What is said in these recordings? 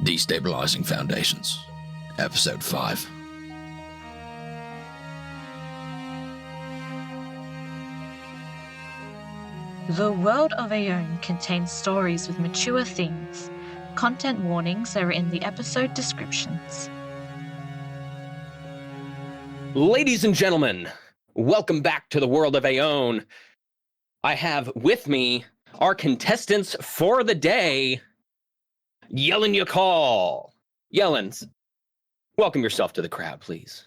Destabilizing Foundations, Episode 5. The world of Ae'oene contains stories with mature themes. Content warnings are in the episode descriptions. Ladies and gentlemen, welcome back to the world of Ae'oene. I have with me our contestants for the day, Yellen Ykalle. Yellen, welcome yourself to the crowd, please.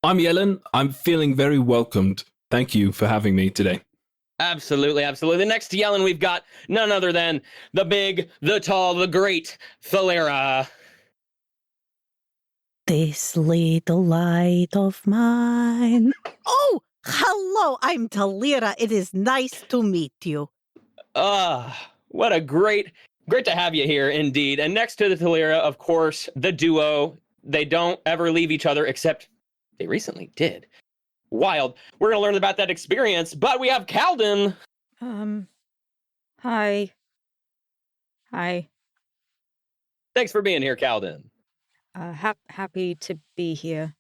I'm Yellen. I'm feeling very welcomed. Thank you for having me today. Absolutely, absolutely. Next to Yellen, we've got none other than the big, the tall, the great Thalira. This little light of mine. Oh, hello, I'm Thalira. It is nice to meet you. What a great to have you here, indeed. And next to the Thalira, of course, the duo. They don't ever leave each other, except they recently did. Wild. We're going to learn about that experience, but we have Kaldin. Hi. Thanks for being here, Kaldin. Happy to be here.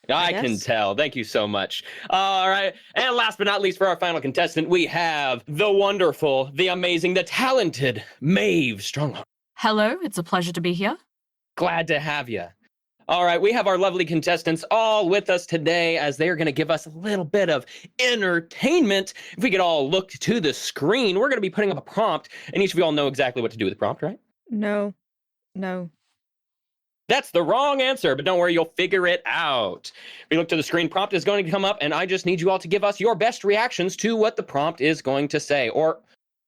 I can tell. Thank you so much. All right. And last but not least, for our final contestant, we have the wonderful, the amazing, the talented Maeve Strongheart. Hello, it's a pleasure to be here. Glad to have you. All right, we have our lovely contestants all with us today as they're going to give us a little bit of entertainment. If we could all look to the screen, we're going to be putting up a prompt, and each of you all know exactly what to do with the prompt, right? No. That's the wrong answer, but don't worry, you'll figure it out. If we look to the screen, prompt is going to come up, and I just need you all to give us your best reactions to what the prompt is going to say, or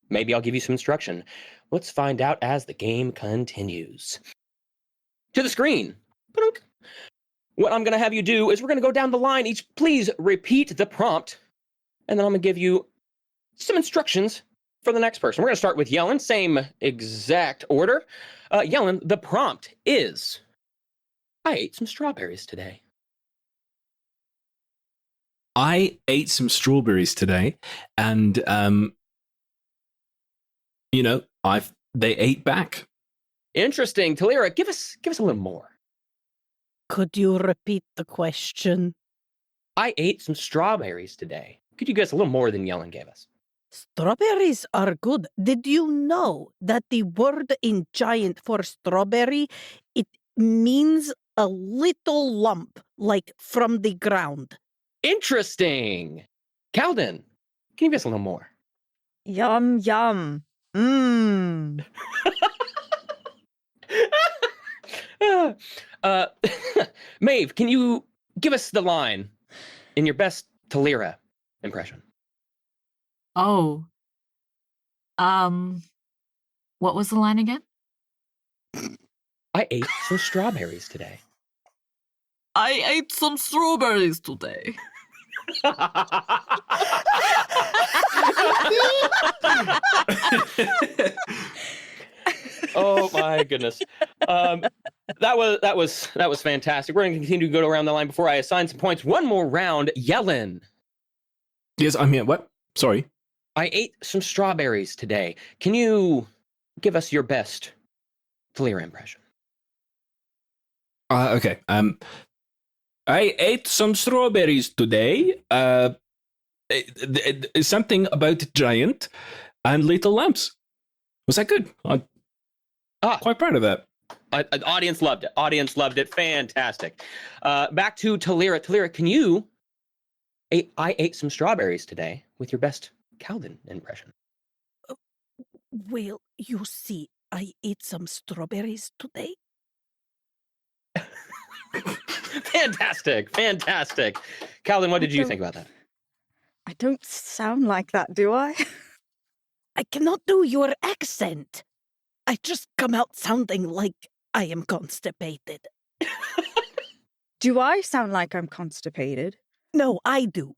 maybe I'll give you some instruction. Let's find out as the game continues. To the screen. What I'm going to have you do is we're going to go down the line. Each, please repeat the prompt, and then I'm going to give you some instructions for the next person. We're going to start with Yellen, same exact order. Yellen, the prompt is, I ate some strawberries today. I ate some strawberries today, and they ate back. Interesting. Thalira, give us a little more. Could you repeat the question? I ate some strawberries today. Could you give us a little more than Yellen gave us? Strawberries are good. Did you know that the word in giant for strawberry, it means a little lump, like from the ground? Interesting. Kaldin, can you give us a little more? Yum. Mmm. Maeve, can you give us the line in your best Thalira impression? Oh. What was the line again? I ate some strawberries today. I ate some strawberries today. Oh my goodness. That was fantastic. We're going to continue to go around the line before I assign some points. One more round. Yellen. Yes, I'm here. What? Sorry. I ate some strawberries today. Can you give us your best Thalira impression? Okay. I ate some strawberries today. Something about giant and little lamps. Was that good? I'm quite proud of that. Audience loved it. Audience loved it. Fantastic. Back to Thalira. Thalira, can you... I ate some strawberries today with your best Kaldin impression. Well, you see, I ate some strawberries today. Fantastic. Kaldin, what did you think about that? I don't sound like that, do I? I cannot do your accent. I just come out sounding like I am constipated. Do I sound like I'm constipated? No, I do.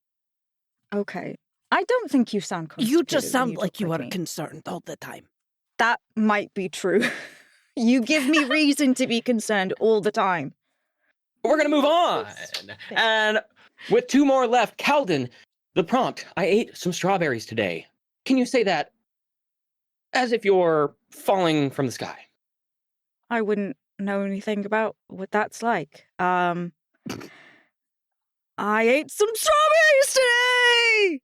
Okay. I don't think you sound constipated. You just sound like you are me. concerned all the time. That might be true. You give me reason to be concerned all the time. We're going to move on. And with two more left, Kaldin, the prompt, I ate some strawberries today. Can you say that as if you're falling from the sky? I wouldn't know anything about what that's like. I ate some strawberries today!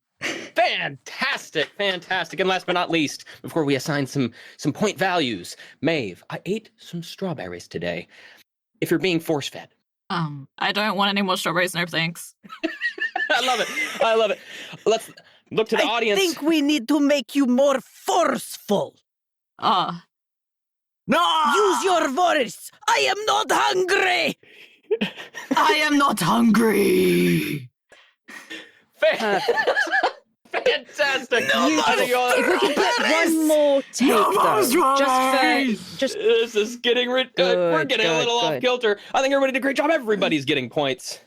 Fantastic, fantastic. And last but not least, before we assign some point values, Maeve, I ate some strawberries today. If you're being force-fed. I don't want any more strawberries, no thanks. I love it. I love it. Let's look to the audience. I think we need to make you more forceful. No! Use your voice. I am not hungry. I am not hungry. Fantastic. If we can get one more take, though, just this is getting we're getting a little off kilter. I think everybody did a great job. Everybody's getting points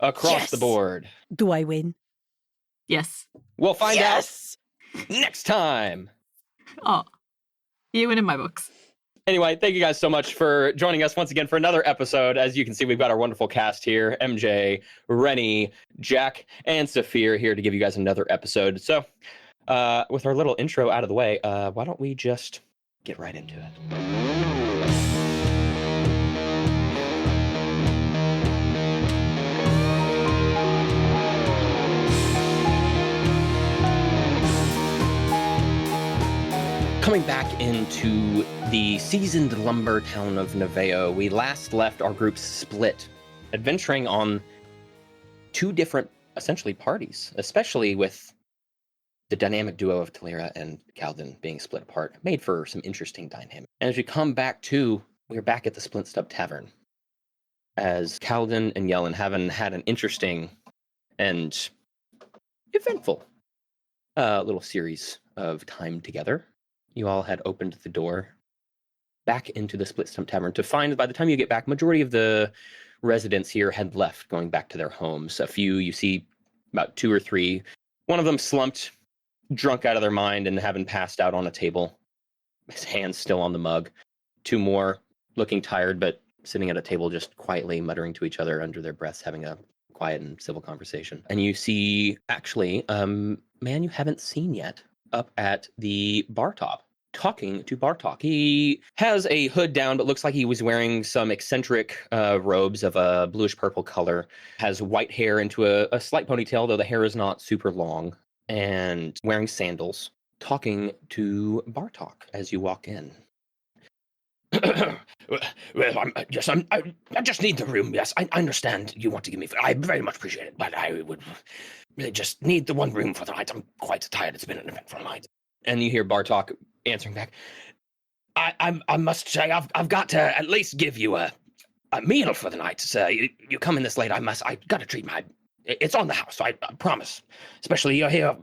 across the board. Do I win? Yes. We'll find out next time. Oh, you win in my books. Anyway, thank you guys so much for joining us once again for another episode. As you can see, we've got our wonderful cast here. MJ, Rennie, Jack, and Sapheara here to give you guys another episode. So, with our little intro out of the way, why don't we just get right into it? Coming back into the seasoned lumber town of Naevoa, we last left our groups split, adventuring on two different, essentially, parties, especially with the dynamic duo of Thalira and Kaldin being split apart, made for some interesting dynamics. And as we come back to, we're back at the Splint Stub Tavern, as Kaldin and Jellen having had an interesting and eventful little series of time together. You all had opened the door back into the Split Stump Tavern to find, by the time you get back, majority of the residents here had left, going back to their homes. A few, you see about 2 or 3. One of them slumped, drunk out of their mind and having passed out on a table, his hands still on the mug. 2 more, looking tired, but sitting at a table just quietly muttering to each other under their breaths, having a quiet and civil conversation. And you see, actually, man you haven't seen yet, up at the bar top, talking to Bartok. He has a hood down, but looks like he was wearing some eccentric robes of a bluish-purple color, has white hair into a slight ponytail, though the hair is not super long, and wearing sandals, talking to Bartok as you walk in. Well, I just need the room. Yes, I understand you want to give me. I very much appreciate it, but I would really just need the one room for the night. I'm quite tired. It's been an eventful night. And you hear Bartok answering back. I must say, I've got to at least give you a meal for the night. So you come in this late. I got to treat it's on the house. I promise. Especially you're here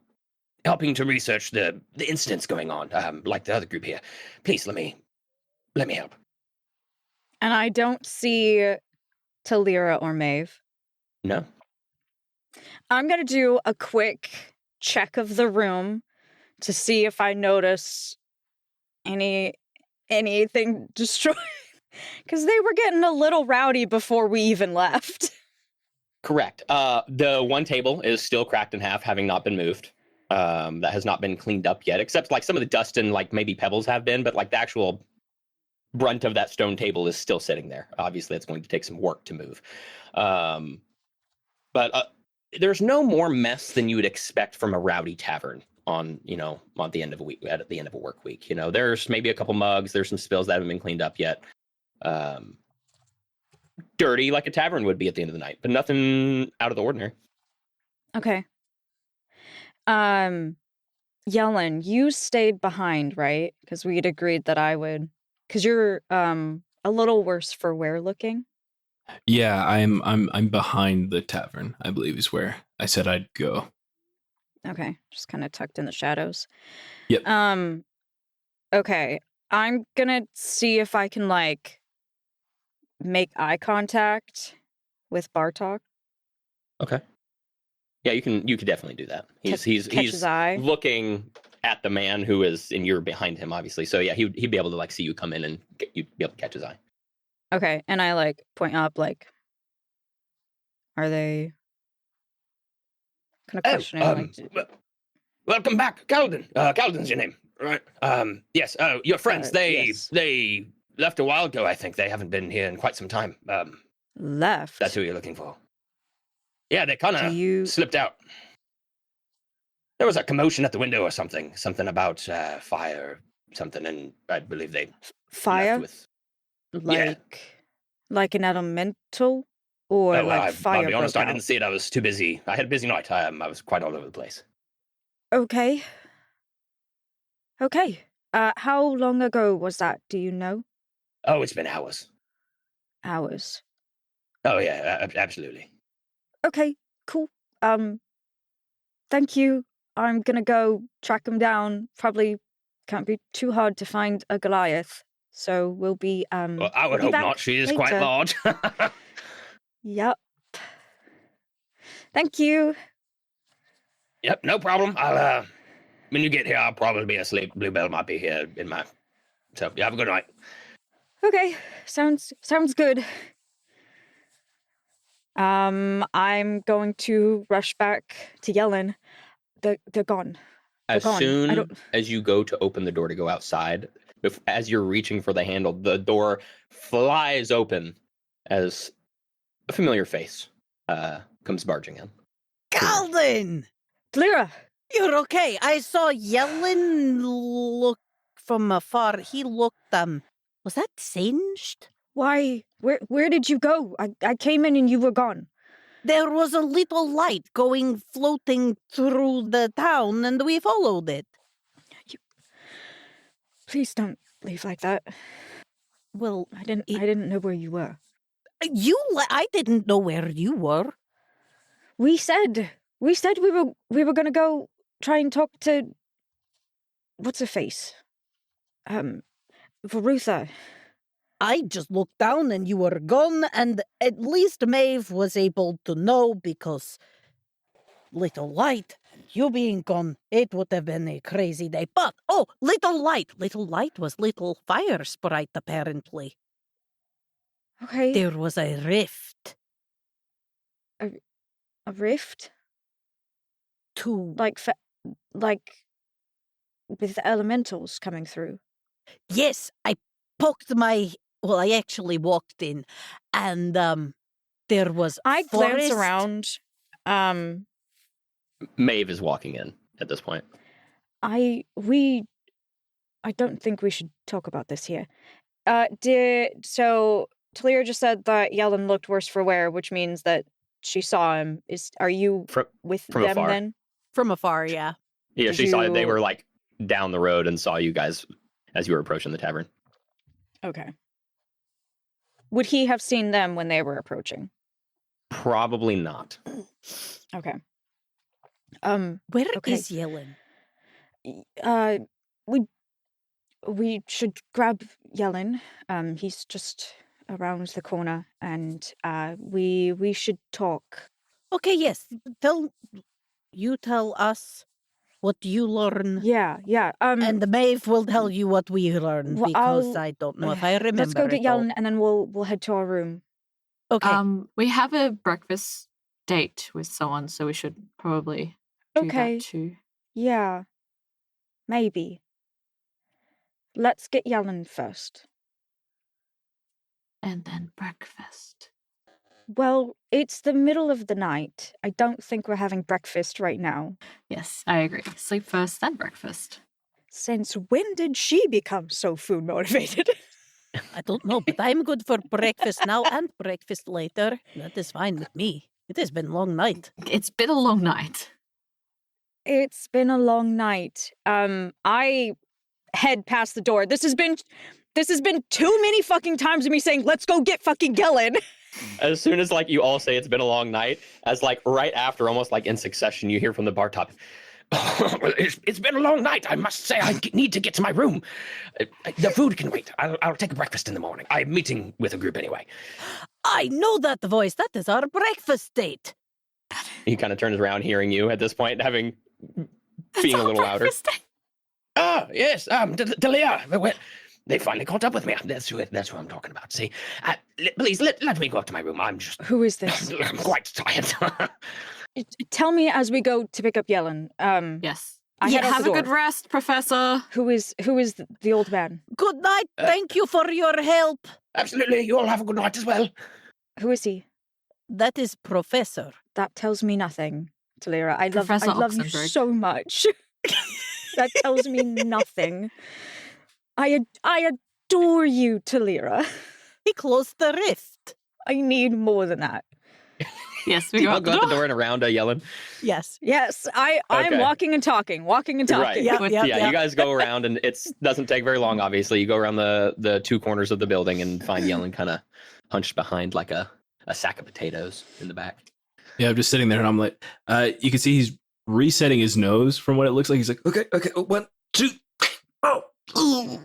helping to research the incidents going on, like the other group here. Please let me help. And I don't see Thalira or Maeve. No. I'm going to do a quick check of the room to see if I notice anything destroyed. Because they were getting a little rowdy before we even left. Correct. The one table is still cracked in half, having not been moved. That has not been cleaned up yet, except like some of the dust and like maybe pebbles have been, but like the actual brunt of that stone table is still sitting there. Obviously, it's going to take some work to move. But there's no more mess than you would expect from a rowdy tavern on the end of a week, at the end of a work week. There's maybe a couple mugs, there's some spills that haven't been cleaned up yet. Dirty like a tavern would be at the end of the night, but nothing out of the ordinary. Okay. Yellen, you stayed behind, right? Because we had agreed that I would. Because you're a little worse for wear looking. Yeah, I'm behind the tavern, I believe is where I said I'd go. Okay, just kind of tucked in the shadows. Yep. Okay, I'm gonna see if I can make eye contact with Bartok. Okay. Yeah, you could definitely do that. He's his eye. Looking at the man who is, and you're behind him, obviously. So yeah, he'd be able to see you come in and you'd be able to catch his eye. Okay, and I point up are they kind of questioning? Welcome back, Kaldin. Kaldin's your name, right? Yes. Your friends. Yes. They left a while ago, I think. They haven't been here in quite some time. Left? That's who you're looking for. Yeah, they kind of slipped out. There was a commotion at the window or something. Something about fire or something, and I believe they Fire? left with... Like an elemental? Or fire? I'll be honest, I didn't see it. I was too busy. I had a busy night. I was quite all over the place. Okay. How long ago was that? Do you know? Oh, it's been hours. Hours. Oh, yeah, absolutely. Okay, cool. Thank you. I'm gonna go track him down. Probably can't be too hard to find a Goliath. So we'll be, Well, I would hope not. She is quite large. Yep. Thank you. Yep, no problem. When you get here, I'll probably be asleep. Bluebell might be here in my... So, have a good night. Okay, sounds good. I'm going to rush back to Yellen. They're gone. As soon as you go to open the door to go outside, as you're reaching for the handle, the door flies open as a familiar face comes barging in. Kaldin! Thalira! You're okay. I saw Yellen look from afar. He looked, was that singed? Why? Where did you go? I came in and you were gone. There was a little light floating through the town, and we followed it. Please don't leave like that. Well, I didn't know where you were. I didn't know where you were. We said we were gonna go try and talk to what's her face? Varutha. I just looked down and you were gone, and at least Maeve was able to know because little light, you being gone, it would have been a crazy day. But, little light was little fire sprite apparently. Okay. There was a rift. A rift? Like with the elementals coming through. Yes, I actually walked in, and there was I forest. glance around. Maeve is walking in at this point. I don't think we should talk about this here. So Thalira just said that Yellen looked worse for wear, which means that she saw him. Are you with them afar. then? From afar, yeah. Yeah, she saw it. They were like down the road and saw you guys as you were approaching the tavern. Okay. Would he have seen them when they were approaching? Probably not. Okay. Where is Yellen? We should grab Yellen. He's just around the corner, and we should talk. Okay, yes. Tell us what you learn. Yeah. And Maeve will tell you what we learn, because I don't know if I remember. Let's go get Yellen, and then we'll head to our room. Okay. We have a breakfast date with someone, so we should probably do that too. Yeah. Maybe. Let's get Yellen first. And then breakfast. Well, it's the middle of the night. I don't think we're having breakfast right now. Yes, I agree. Sleep first, then breakfast. Since when did she become so food motivated? I don't know, but I'm good for breakfast now and breakfast later. That is fine with me. It has been a long night. It's been a long night. It's been a long night. I head past the door. This has been too many fucking times of me saying, let's go get fucking Yellen. As soon as like you all say it's been a long night, as like right after, almost like in succession, you hear from the bar top, It's been a long night. I must say, I need to get to my room. The food can wait. I'll take a breakfast in the morning. I'm meeting with a group anyway. I know that voice. That is our breakfast date. He kind of turns around, hearing you at this point, being a little louder. Ah, yes. Thalira. They finally caught up with me. That's who I'm talking about. See, please let me go up to my room. Who is this? I'm quite tired. Tell me as we go to pick up Yellen. Yes. I head out have the a door. good rest, Professor. Who is the old man? Good night. Thank you for your help. Absolutely. You all have a good night as well. Who is he? That is Professor. That tells me nothing, Thalira. I love Professor you Oxenbrigg. so much. That tells me nothing. I adore you, Thalira. He closed the rift. I need more than that. Yes, we I'll got go out the door and around Yellen. Yes. Yes, I'm Okay. walking and talking. Right. Yeah. You guys go around, and it doesn't take very long. Obviously, you go around the two corners of the building and find Yellen kind of hunched behind like a sack of potatoes in the back. Yeah, I'm just sitting there and I'm like, you can see he's resetting his nose from what it looks like. He's like, okay, 1, 2, oh, ooh.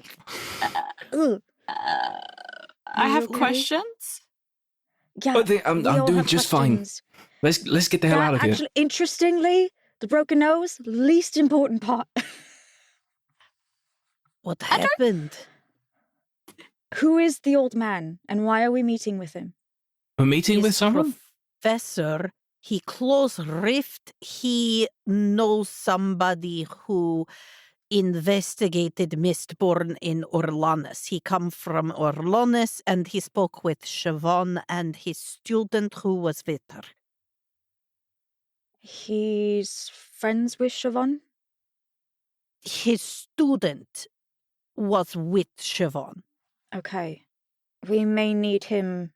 Ugh. I have Okay. questions. Yeah, I'm we all doing have just fine. questions. Let's get the hell out of here. Actually, interestingly, the broken nose, least important part. What happened? Who is the old man, and why are we meeting with him? A meeting with He's someone? Professor. He closed rift. He knows somebody who investigated Mistborn in Orlanus. He come from Orlanus, and he spoke with Siobhan and his student who was with her. He's friends with Siobhan? His student was with Siobhan. Okay. We may need him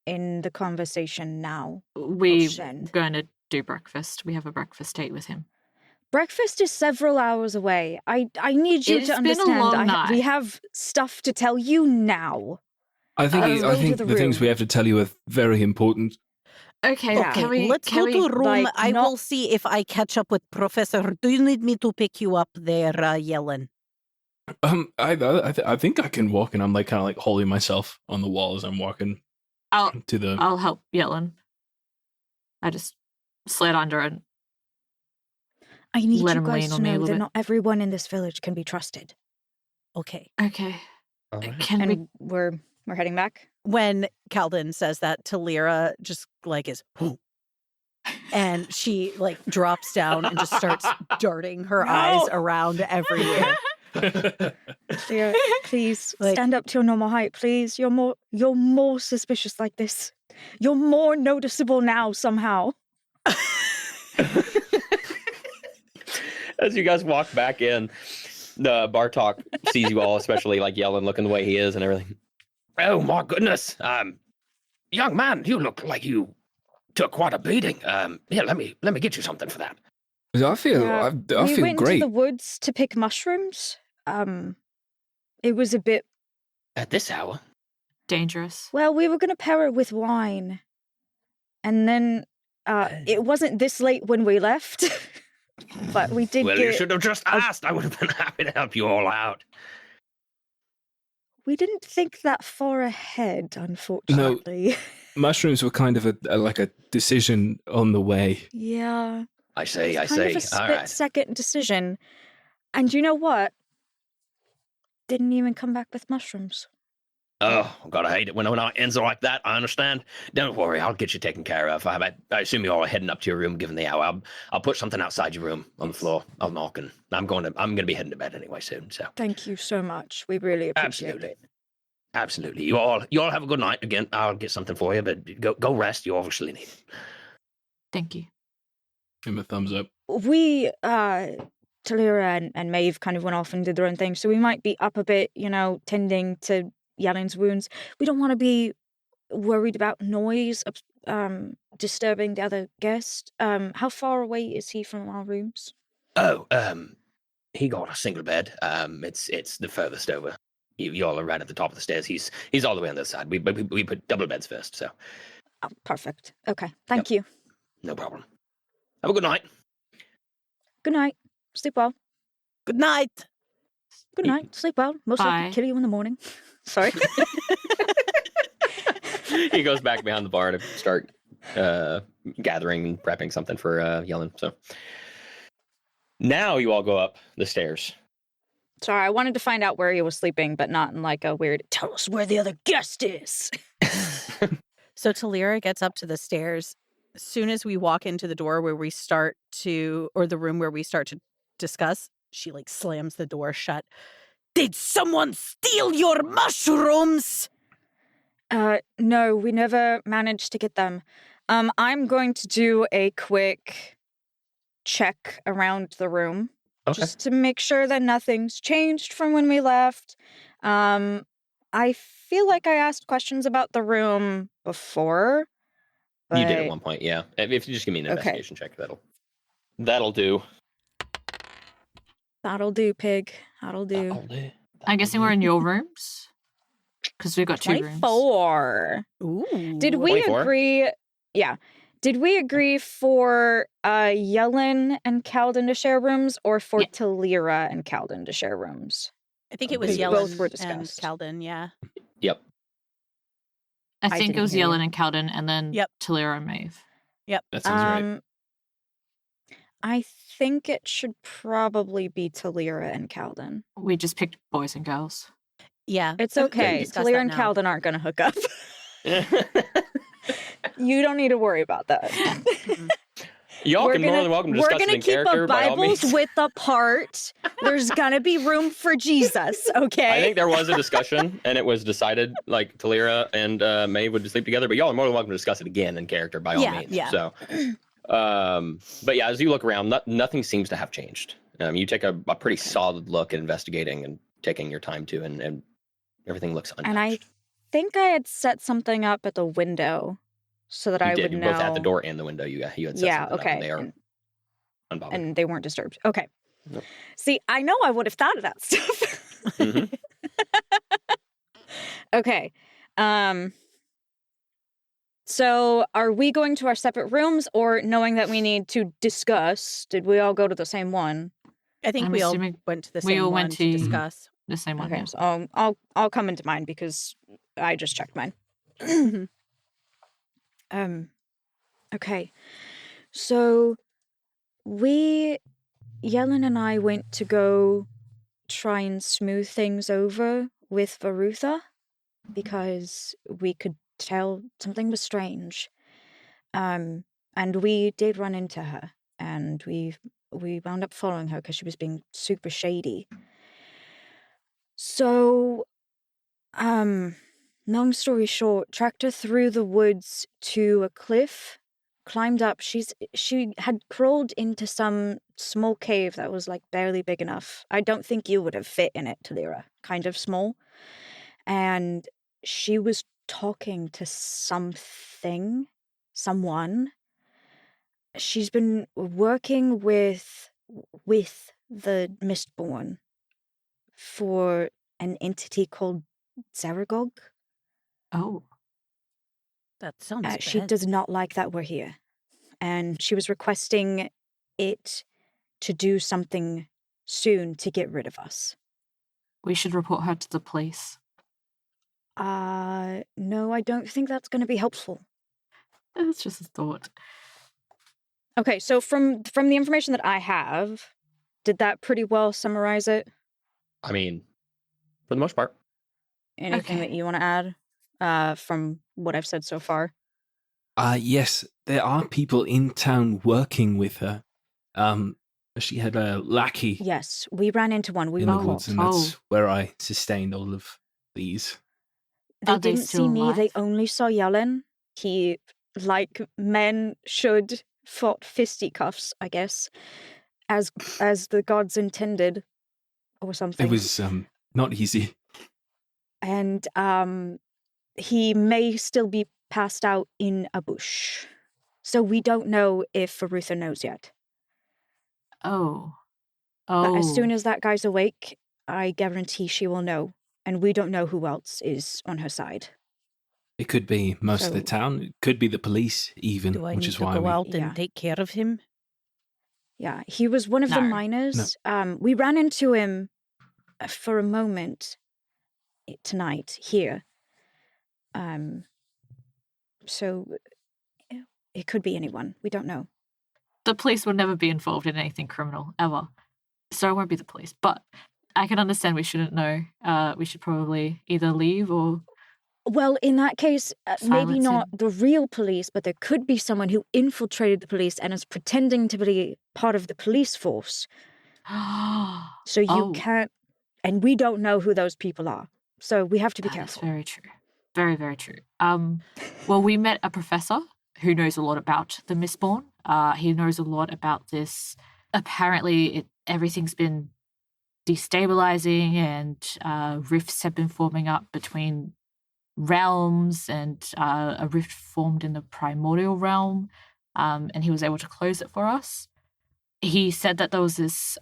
in the conversation now. We're Shen. going to do breakfast. We have a breakfast date with him. Breakfast is several hours away. I need you It's to been a understand. long We night. have stuff to tell you now. I think Go I to think the the things room. we have to tell you are very important. Okay, Yeah. can we? Let's can go to we, a room. like, I not- will see if I catch up with Professor. Do you need me to pick you up there, Yellen? I think I can walk, and I'm like kind of like holding myself on the wall as I'm walking I'll to the. I'll help Yellen. I just slid under and I need Let you him guys lean to on me a know little that bit. not everyone in this village can be trusted. Okay. okay. All right. Can we? And we're heading back. When Kaldin says that, Thalira just like is, and she like drops down and just starts darting her No. eyes around everywhere. Dear, please Like- stand up to your normal height, please. You're more suspicious like this. You're more noticeable now somehow. As you guys walk back in, the Bartok sees you all, especially like Yellen, looking the way he is and everything. Oh my goodness. Young man, you look like you took quite a beating. Here, let me get you something for that. I feel Yeah, I we feel went great. into the woods to pick mushrooms. It was a bit. At this hour. Dangerous. Well, we were going to pair it with wine. And then it wasn't this late when we left. But we did Well, get. you should have just asked. I would have been happy to help you all out. We didn't think that far ahead, unfortunately. Mushrooms were kind of like a decision on the way. Yeah. I say. It's kind of a All split right. second decision. And you know what? Didn't even come back with mushrooms. Oh, God, I hate it when it ends like that. I understand. Don't worry, I'll get you taken care of. I assume you're all heading up to your room given the hour. I'll put something outside your room on the floor. I'll knock, and I'm going to be heading to bed anyway soon. So Thank you so much. We really appreciate it. Absolutely. You all have a good night. Again, I'll get something for you, but go rest. You obviously need it. Thank you. Give him a thumbs up. We, Thalira and Maeve kind of went off and did their own thing, so we might be up a bit, tending to Yellen's wounds. We don't want to be worried about noise, disturbing the other guest. How far away is he from our rooms? Oh, he got a single bed. It's the furthest over. You all are right at the top of the stairs. He's all the way on the other side. We put double beds first, so Oh, perfect. Okay, thank you. no problem. Have a good night. Good night. Sleep well. Good night. Good night. Sleep well. Most likely Bye. kill you in the morning. Sorry. He goes back behind the bar to start gathering and prepping something for Yellen. So now you all go up the stairs. Sorry, I wanted to find out where he was sleeping, but not in like a weird, tell us where the other guest is. So Thalira gets up to the stairs. As soon as we walk into the door where we start to, or the room where we start to discuss. She like slams the door shut. Did someone steal your mushrooms? No, we never managed to get them. I'm going to do a quick check around the room. Okay. Just to make sure that nothing's changed from when we left. I feel like I asked questions about the room before. But... You did at one point, yeah. If you just give me an investigation check, that'll do. That'll do, pig. That'll do. That'll do. I'm guessing we're in your rooms? Because we've got 2 rooms. 24. Ooh. Did we 24? agree? Yeah. Did we agree for Yellen and Kaldin to share rooms, or for Thalira and Kaldin to share rooms? I think it was Because Yellen both were and discussed. Kaldin, yeah. Yep. I think it didn't was hear you. Yellen and Kaldin, and then Yep. Thalira and Maeve. That sounds right. I think it should probably be Thalira and Kaldin. We just picked boys and girls. Yeah. It's we can okay. discuss Thalira that and now. Kaldin aren't going to hook up. You don't need to worry about that. Y'all can more than welcome to discuss it in character. We're by gonna all keep means. a Bibles width apart. There's gonna be room for Jesus, okay? I think there was a discussion, and it was decided like Thalira and Maeve would sleep together. But y'all are more than welcome to discuss it again in character by all means. Yeah. So, but yeah, as you look around, nothing seems to have changed. You take a pretty solid look at investigating and taking your time to, and everything looks untouched. And I think I had set something up at the window so that you I did. would You're know. both at the door and the window. You had set Yeah, something up, okay. and they are unbothered. And they weren't disturbed. Okay. Nope. See, I know I would have thought of that stuff. Mhm. Okay. So are we going to our separate rooms, or knowing that we need to discuss, did we all go to the same one? I think I'm we all assuming went to the we same all one went to to- discuss. The same one. Okay, yeah. so I'll come into mine because I just checked mine. Okay. So Yellen and I went to go try and smooth things over with Varutha because we could tell something was strange. And we did run into her, and we wound up following her because she was being super shady. So, long story short, tracked her through the woods to a cliff, climbed up. She had crawled into some small cave that was like barely big enough. I don't think you would have fit in it, Thalira. Kind of small. And she was talking to someone. She's been working with the Mistborn for an entity called Zaragog. Oh. That sounds She bad. does not like that we're here. And she was requesting it to do something soon to get rid of us. We should report her to the police. No, I don't think that's going to be helpful. It's just a thought. Okay, so from the information that I have, did that pretty well summarize it? I mean, for the most part. Anything Okay. that you want to add from what I've said so far? Yes, there are people in town working with her. She had a lackey Yes, we ran into one. We in the were woods, caught. and that's where I sustained all of these. They Are they didn't see still me. They alive? only saw Yellen. He, like men should, fought fisticuffs, I guess, as the gods intended, or something. It was not easy. And he may still be passed out in a bush. So we don't know if Varutha knows yet. Oh. But as soon as that guy's awake, I guarantee she will know. And we don't know who else is on her side. It could be most of the So- town. It could be the police, even, Do I which need is to why go we. out and Yeah. take care of him? Yeah, he was one of the No. miners. We ran into him for a moment tonight here. So it could be anyone. We don't know. The police would never be involved in anything criminal, ever. So it won't be the police. But I can understand we shouldn't know. We should probably either leave or... Well, in that case, maybe Silence not him. the real police, but there could be someone who infiltrated the police and is pretending to be part of the police force So you Oh. can't, and we don't know who those people are. So we have to be That's careful. very true. Very, very true. Well, we met a professor who knows a lot about the Mistborn. He knows a lot about this. Apparently, everything's been destabilizing, and rifts have been forming up between realms, and a rift formed in the primordial realm, and he was able to close it for us. He said that there was this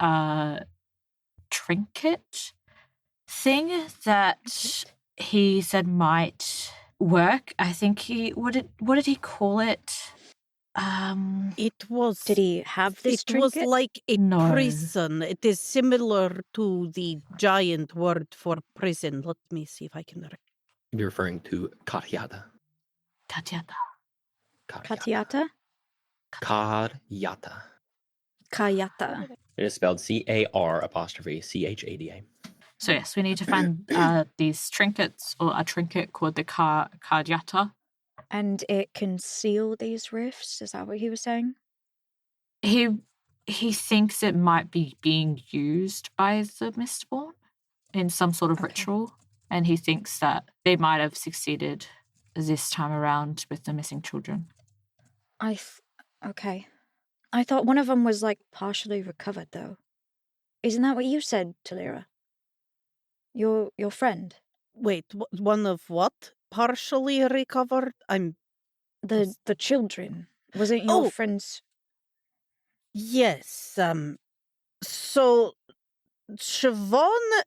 trinket thing that he said might work. I think what did he call it? It was. Did he have this It was trinket? like a No. prison. It is similar to the giant word for prison. Let me see if I can. You're referring to Karyata. Tatiana. Katiata? Karyata. Kayata. It is spelled CAR''CHADA. So yes, we need to find these trinkets, or a trinket called the Karyata. And it can seal these rifts? Is that what he was saying? He thinks it might be being used by the Mistborn in some sort of Okay. ritual, and he thinks that they might have succeeded this time around with the missing children. Okay. I thought one of them was like partially recovered though. Isn't that what you said, Thalira? Your friend? Wait, one of what? Partially recovered? The children. Wasn't your Oh. friend's? Yes. So Siobhan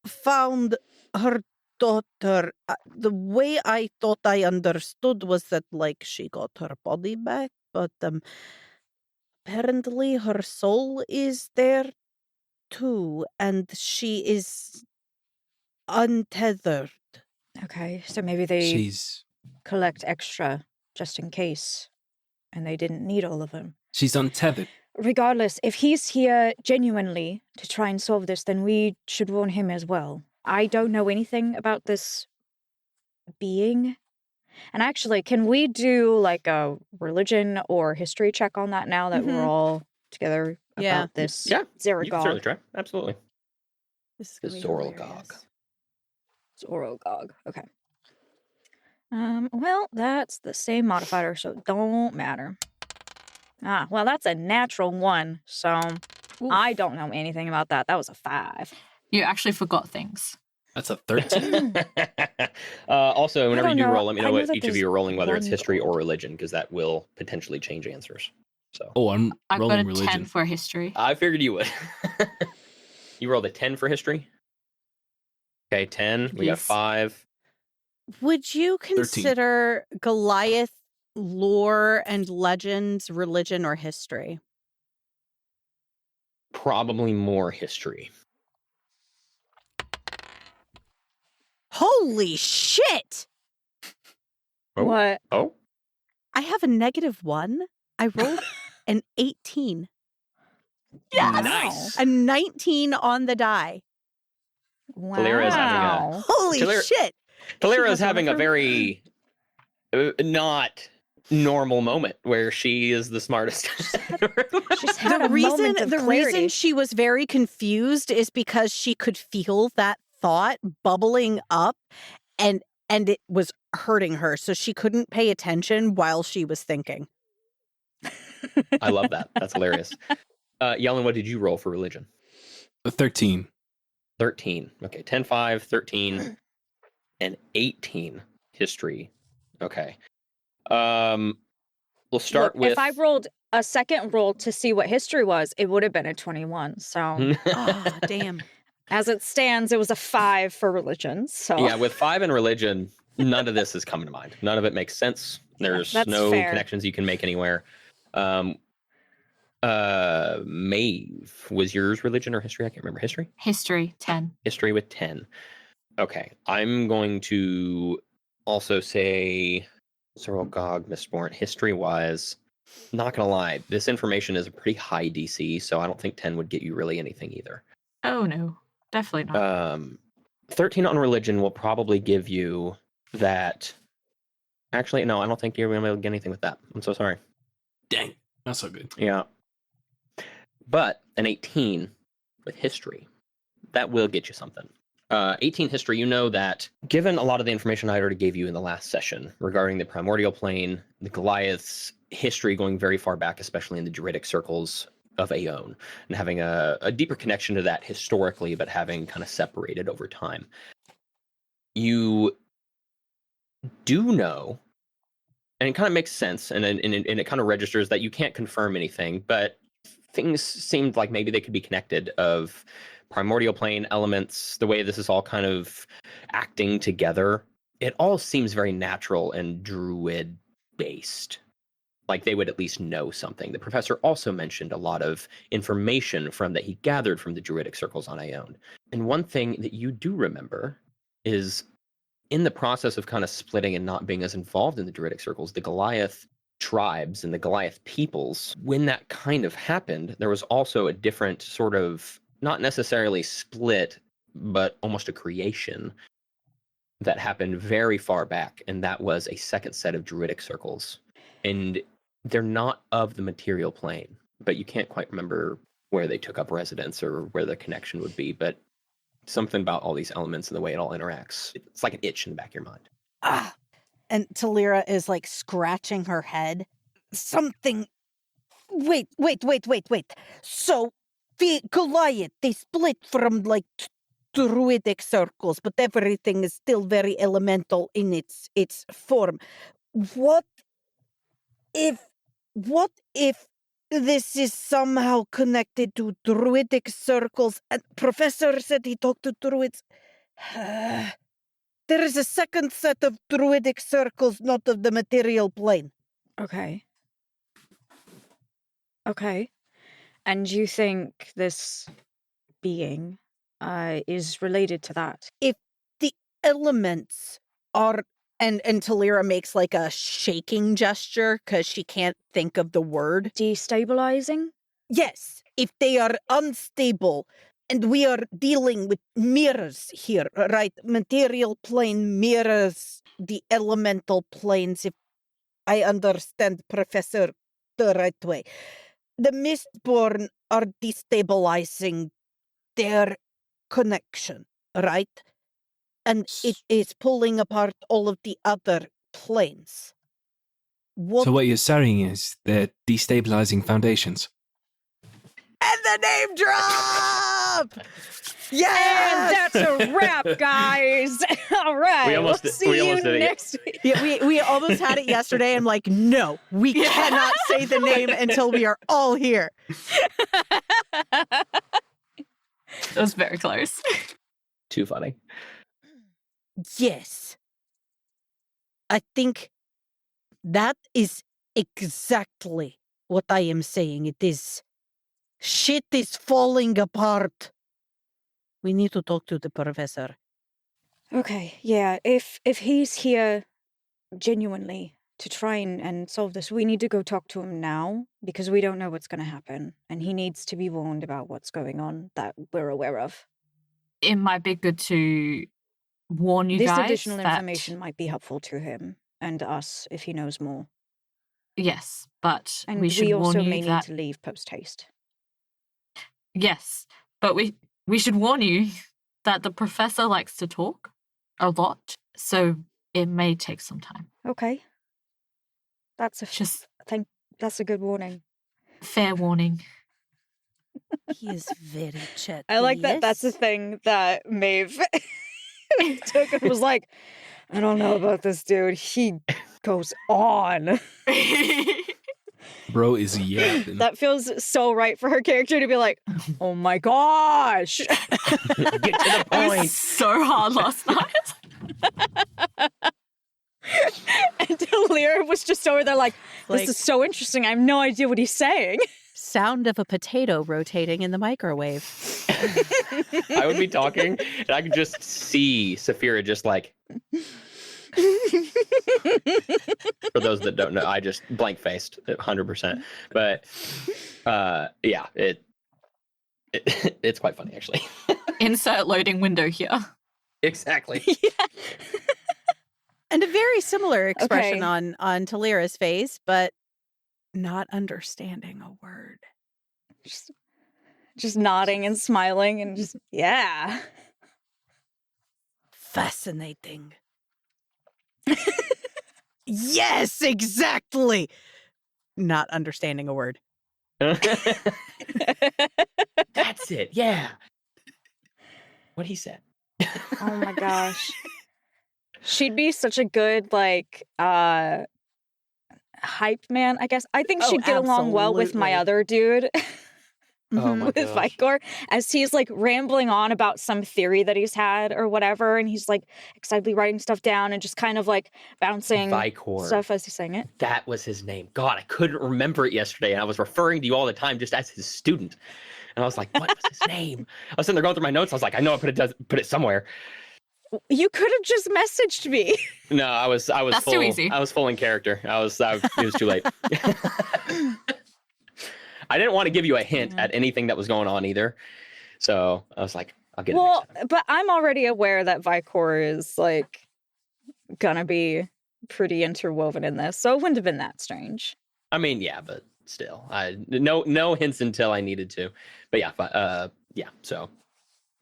found her daughter. The way I thought I understood was that, like, she got her body back, but apparently her soul is there too, and she is untethered. Okay, so maybe they She's collect extra just in case, and they didn't need all of them. untethered. Regardless, if he's here genuinely to try and solve this, then we should warn him as well. I don't know anything about this being. And actually, can we do like a religion or history check on that now that we're Mhm. all together Yeah. about this Yeah, you can certainly Zeragog? try. Absolutely. This is The gonna be Zoralgog. hilarious. Zorogog. Okay. Well, that's the same modifier, so it don't matter. Well, that's a natural 1, so I don't know anything about that. That was a 5. You actually forgot things. That's a 13. Also, whenever you don't do know. roll, let me I know know what that each of there's you are rolling, whether it's one history or gold. religion, because that will potentially change answers. So Oh, I'm I got rolling a religion. 10 for history. I figured you would. You rolled a 10 for history? Okay, 10. We got Yes. 5. Would you 13. consider Goliath lore and legends religion or history? Probably more history. Holy shit! Oh. What? Oh, I have a -1. I rolled an 18. Yes! nice. A 19 on the die. Wow. Thalira is having Holy Thalira- shit! Thalira has is having one a of her- very not normal moment where she is the smartest. She's had The a moment of clarity. reason she was very confused is because she could feel that thought bubbling up, and it was hurting her, so she couldn't pay attention while she was thinking. I love that. That's hilarious. Yellen, what did you roll for religion? A 13. 13. Okay, 10, 5, 13, and 18 history. Okay. We'll start Look, with. if I rolled a second roll to see what history was, it would have been a 21. So Oh, damn. as it stands, it was a 5 for religion. So Yeah, with 5 in religion, none of this is coming to mind. None of it makes sense. There's that's no fair. connections you can make anywhere. Maeve, was yours religion or history? I can't remember. History? History, 10. History with 10. Okay. I'm going to also say Zerogog, Mistborn, history-wise, not going to lie, this information is a pretty high DC, so I don't think 10 would get you really anything either. Oh no, definitely not. 13 on religion will probably give you that. Actually, no, I don't think you're going to be able to get anything with that. I'm so sorry. Dang. Not so good. Yeah. But an 18 with history, that will get you something. 18 history, you know that given a lot of the information I already gave you in the last session regarding the primordial plane, the Goliath's history going very far back, especially in the Druidic circles of Ae'oene, and having a deeper connection to that historically, but having kind of separated over time. You do know, and it kind of makes sense, and it kind of registers that you can't confirm anything, but things seemed like maybe they could be connected of primordial plane elements, the way this is all kind of acting together. It all seems very natural and druid based. Like they would at least know something. The professor also mentioned a lot of information that he gathered from the druidic circles on Ae'oene. And one thing that you do remember is in the process of kind of splitting and not being as involved in the druidic circles, the Goliath tribes and the Goliath peoples, when that kind of happened, there was also a different sort of, not necessarily split, but almost a creation that happened very far back, and that was a second set of druidic circles. And they're not of the material plane, but you can't quite remember where they took up residence or where the connection would be, but something about all these elements and the way it all interacts. It's like an itch in the back of your mind. Ah. And Thalira is like scratching her head. Something. Wait. So the Goliath, they split from like druidic circles, but everything is still very elemental in its form. What if this is somehow connected to druidic circles? And Professor said he talked to druids. There is a second set of druidic circles, not of the material plane. Okay. And you think this being is related to that? If the elements are... And Thalira makes like a shaking gesture because she can't think of the word. Destabilizing? Yes. If they are unstable... And we are dealing with mirrors here, right? Material plane mirrors the elemental planes, if I understand Professor the right way. The Mistborn are destabilizing their connection, right? And it is pulling apart all of the other planes. So what you're saying is they're destabilizing foundations. And the name drop! Yeah, that's a wrap, guys. All right, We almost see you did it. next week. Yeah, we almost had it yesterday. I'm like, no, we cannot say the name until we are all here. It was very close. Too funny. Yes. I think that is exactly what I am saying. It is. Shit is falling apart. We need to talk to the professor. Okay, yeah, if he's here genuinely to try and solve this, we need to go talk to him now, because we don't know what's going to happen, and he needs to be warned about what's going on that we're aware of. It might be good to warn you This guys additional that, information might be helpful to him and us if he knows more. yes, but And we should we also warn may you need that, to leave post-haste. yes, but we should warn you that the professor likes to talk a lot, so it may take some time. Okay. That's a good warning. Fair warning. He is very chatty. I like that that's the yes? thing that Maeve took and was like, I don't know about this dude. He goes on. Bro is yapping. That feels so right for her character to be like, oh my gosh. Get to the It point. was so hard last night. And Thalira was just over there like, this is so interesting. I have no idea what he's saying. Sound of a potato rotating in the microwave. I would be talking, and I could just see Sapheara just like. For those that don't know, I just blank faced 100%. But yeah, it's quite funny actually. Insert loading window here. Exactly. And a very similar expression Okay. on Thalira's face, but not understanding a word. Just just nodding and smiling and just, yeah. Fascinating. Yes, exactly. Not understanding a word. That's it. Yeah. What he said. Oh my gosh. She'd be such a good, like, hype man, I guess. I think Oh, she'd get along well with my absolutely. other dude. Oh my with gosh. Vicor, as he's like rambling on about some theory that he's had or whatever, and he's like excitedly writing stuff down and just kind of like bouncing Vicor. stuff as he's saying it. That was his name. God, I couldn't remember it yesterday, and I was referring to you all the time just as his student. And I was like, what was his name? I was sitting there going through my notes. I was like, I know I put it somewhere. You could have just messaged me. No, I was That's full. too easy. I was full in character. It was too late. I didn't want to give you a hint at anything that was going on either. So I was like, I'll get it Well, next time. but I'm already aware that Vicor is like gonna be pretty interwoven in this, so it wouldn't have been that strange. I mean, yeah, but still, no hints until I needed to. But yeah, so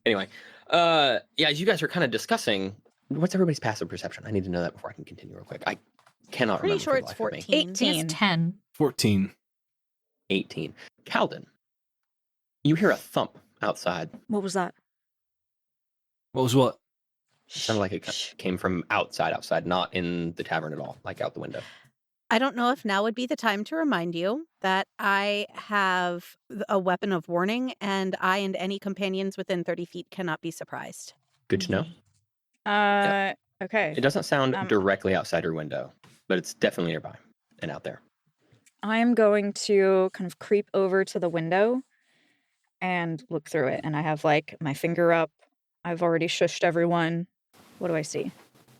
anyway, yeah, as you guys are kind of discussing, what's everybody's passive perception? I need to know that before I can continue real quick. I cannot Pretty remember. sure for it's the life of me. 14. He has 10. 14. 18. Kaldin, you hear a thump outside. What was that? What was what? It sounded like it came from outside, not in the tavern at all, like out the window. I don't know if now would be the time to remind you that I have a weapon of warning, and I and any companions within 30 feet cannot be surprised. Good to know. Okay. It doesn't sound Um, directly outside your window, but it's definitely nearby and out there. I am going to kind of creep over to the window and look through it. And I have like my finger up. I've already shushed everyone. What do I see?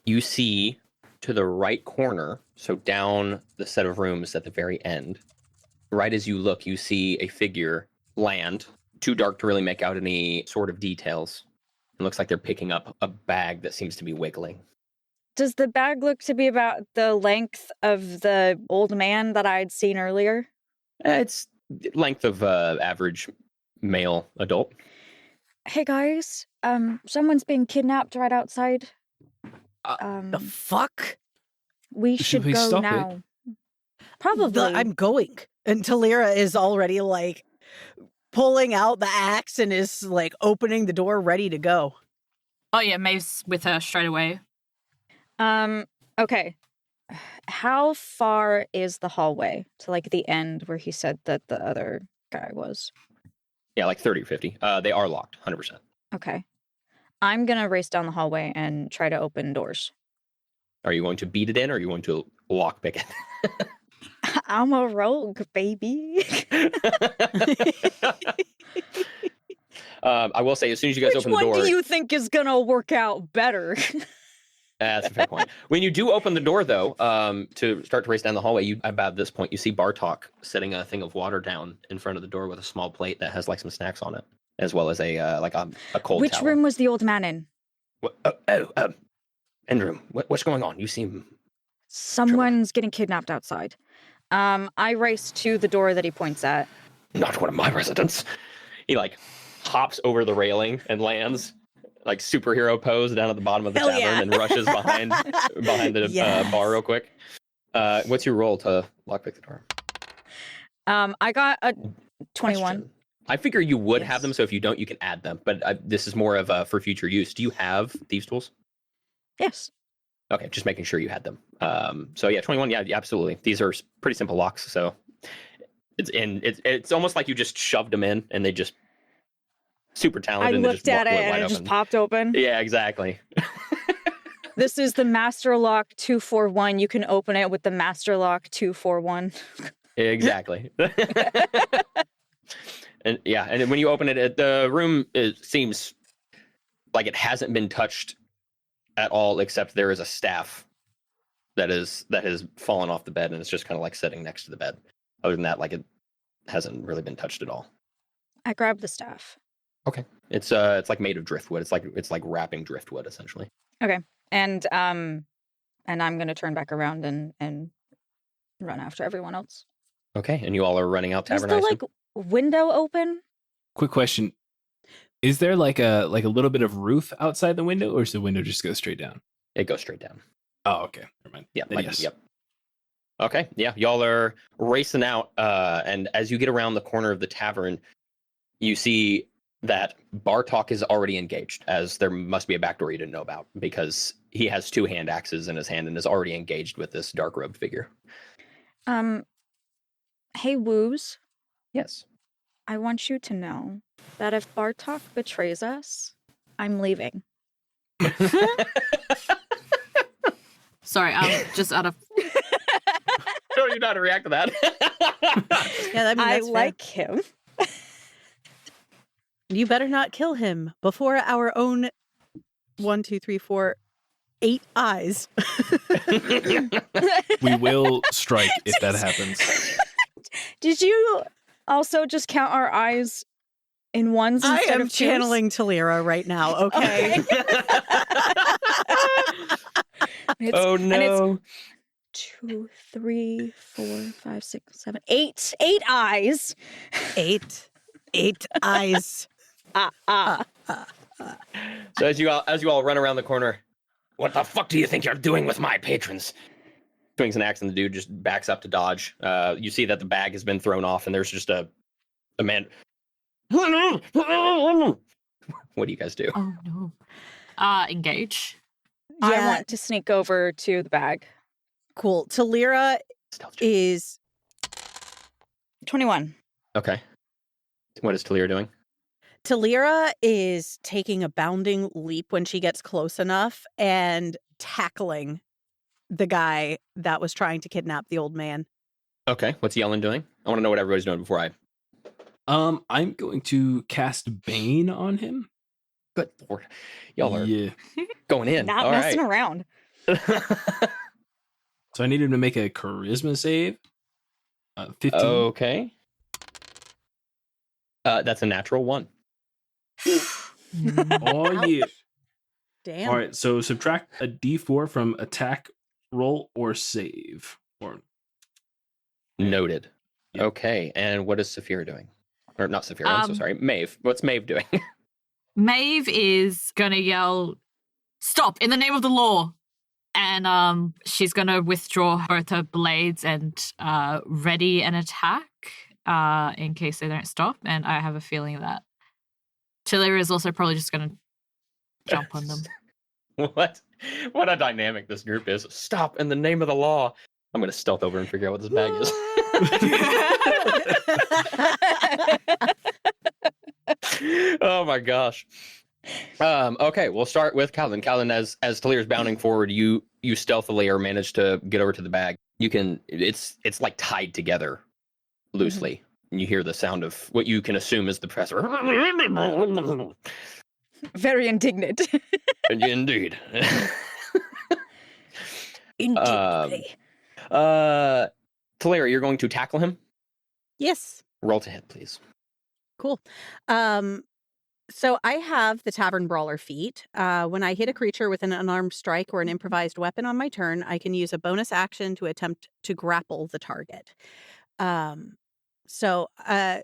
You see to the right corner, so down the set of rooms at the very end, right as you look, you see a figure land, too dark to really make out any sort of details. It looks like they're picking up a bag that seems to be wiggling. Does the bag look to be about the length of the old man that I'd seen earlier? It's length of average male adult. Hey guys, someone's being kidnapped right outside. The fuck? We Should should we go stop it? now. Probably. I'm going. And Thalira is already like pulling out the axe and is like opening the door ready to go. Oh yeah, Maeve's with her straight away. Okay. How far is the hallway to like the end where he said that the other guy was? Yeah, like 30 or 50. They are locked, 100%. Okay. I'm gonna race down the hallway and try to open doors. Are you going to beat it in or are you going to lockpick it? I'm a rogue, baby. I will say, as soon as you guys Which open the one door... do you think is gonna work out better? That's a fair point. When you do open the door, though, to start to race down the hallway, about this point, you see Bartok setting a thing of water down in front of the door with a small plate that has like some snacks on it, as well as a cold Which towel. room was the old man in? End room. What's going on? You seem... Someone's getting kidnapped outside. I race to the door that he points at. Not one of my residents. He like hops over the railing and lands like superhero pose down at the bottom of the Hell tavern yeah. and rushes behind the Yes. bar real quick. What's your roll to lockpick the door? I got a 21. Question. I figure you would have Yes. them, so if you don't, you can add them. But this is more of for future use. Do you have thieves' tools? Yes. Okay, just making sure you had them. So yeah, 21. Yeah, absolutely. These are pretty simple locks. So it's almost like you just shoved them in, and they just super talented. I and they looked just at it went and wide it just open. popped open. Yeah, exactly. This is the Master Lock 241. You can open it with the Master Lock 241. Exactly. And yeah, and when you open it, the room seems like it hasn't been touched at all, except there is a staff that has fallen off the bed and it's just kind of like sitting next to the bed. Other than that, like it hasn't really been touched at all. I grabbed the staff. Okay. It's like made of driftwood. It's like wrapping driftwood essentially. Okay. And I'm gonna turn back around and run after everyone else. Okay, and you all are running out Is tavern. the I assume? like window open? Quick question. Is there like a little bit of roof outside the window, or does the window just go straight down? It goes straight down. Oh, okay. Never mind. Yeah, Then yes. Yep. Okay, yeah, y'all are racing out, and as you get around the corner of the tavern, you see that Bartok is already engaged, as there must be a backdoor you didn't know about, because he has 2 hand axes in his hand and is already engaged with this dark-robed figure. Hey, Woos. Yes. I want you to know that if Bartok betrays us, I'm leaving. Sorry, just out of Don't you know how to react to that? Yeah, I that's fair. like him. You better not kill him before our own 1, 2, 3, 4, 8 eyes. We will strike if that happens. Did you also just count our eyes in ones I instead am of twos? channeling Thalira right now, okay? Oh And no. it's 2, 3, 4, 5, 6, 7, 8. 8 eyes. 8 eyes. So as you all run around the corner, What the fuck do you think you're doing with my patrons? swings an axe and the dude just backs up to dodge. You see that the bag has been thrown off and there's just a man. What do you guys do? oh no. Engage. I Yeah. want to sneak over to the bag. Cool. Thalira Stealth check. is 21. Okay. What is Thalira doing? Thalira is taking a bounding leap when she gets close enough and tackling the guy that was trying to kidnap the old man. Okay. What's Yellen doing? I want to know what everybody's doing before I. I'm going to cast Bane on him. Good lord, y'all are Yeah. going in. Not All messing right. around. So I need him to make a charisma save. 15. Okay. That's a natural 1. Oh yeah. Damn. All right. So subtract a D4 from attack, roll, or save. Or Noted. Yeah. Okay. And what is Sapheara doing? Or not Sapheara. I'm so sorry. Maeve. What's Maeve doing? Maeve is gonna yell, "Stop! In the name of the law!" And she's gonna withdraw both her blades and ready an attack in case they don't stop. And I have a feeling that Thalira is also probably just gonna jump on them. What a dynamic this group is. Stop in the name of the law. I'm going to stealth over and figure out what this bag is. Oh my gosh. Okay, we'll start with Kaldin. Kaldin, as Thalira's bounding forward, you stealthily are managed to get over to the bag. You can it's like tied together loosely. And you hear the sound of what you can assume is the presser. Very indignant. Indeed. Indignantly. Thalira, you're going to tackle him? Yes. Roll to hit, please. Cool. So I have the Tavern Brawler feat. When I hit a creature with an unarmed strike or an improvised weapon on my turn, I can use a bonus action to attempt to grapple the target. So I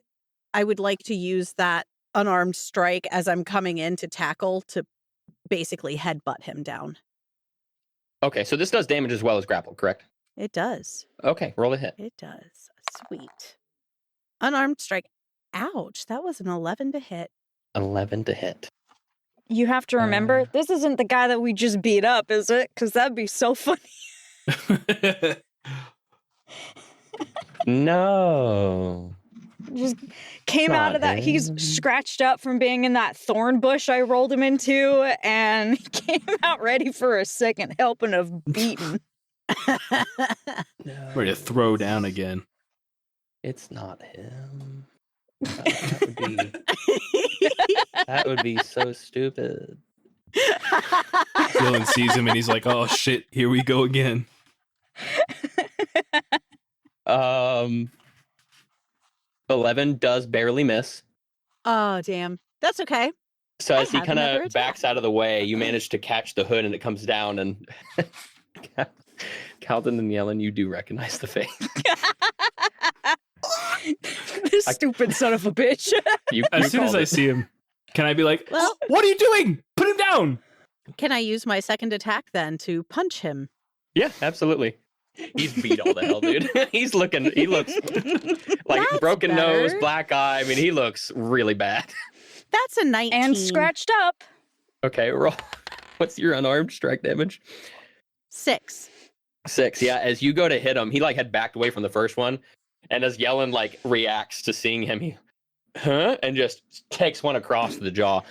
would like to use that unarmed strike as I'm coming in to tackle to basically headbutt him down. Okay, so this does damage as well as grapple, correct? It does. Okay, roll a hit. It does. Sweet. Unarmed strike. Ouch. That was an 11 to hit. 11 to hit. You have to remember, this isn't the guy that we just beat up, is it? Because that'd be so funny. No. Just came out of that. He's him. scratched up from being in that thorn bush I rolled him into, and he came out ready for a second helping of beating. No. Ready to throw down again. It's not him. That would be so stupid. Dylan sees him and he's like, "Oh shit, here we go again." 11 does barely miss. Oh, damn. That's okay. So I as he have kind another of attack. backs out of the way, you manage to catch the hood and it comes down and Kaldin and Yellen, you do recognize the face. This stupid son of a bitch. As soon as I see him, can I be like, Well- what are you doing? Put him down. Can I use my second attack then to punch him? Yeah, absolutely. He's beat all the hell, dude. He looks like That's broken nose, better. black eye. I mean, he looks really bad. That's a 19. And scratched up. Okay, roll. What's your unarmed strike damage? 6. 6. Yeah, as you go to hit him, he like had backed away from the first one, and as Yellen like reacts to seeing him, he and just takes one across the jaw.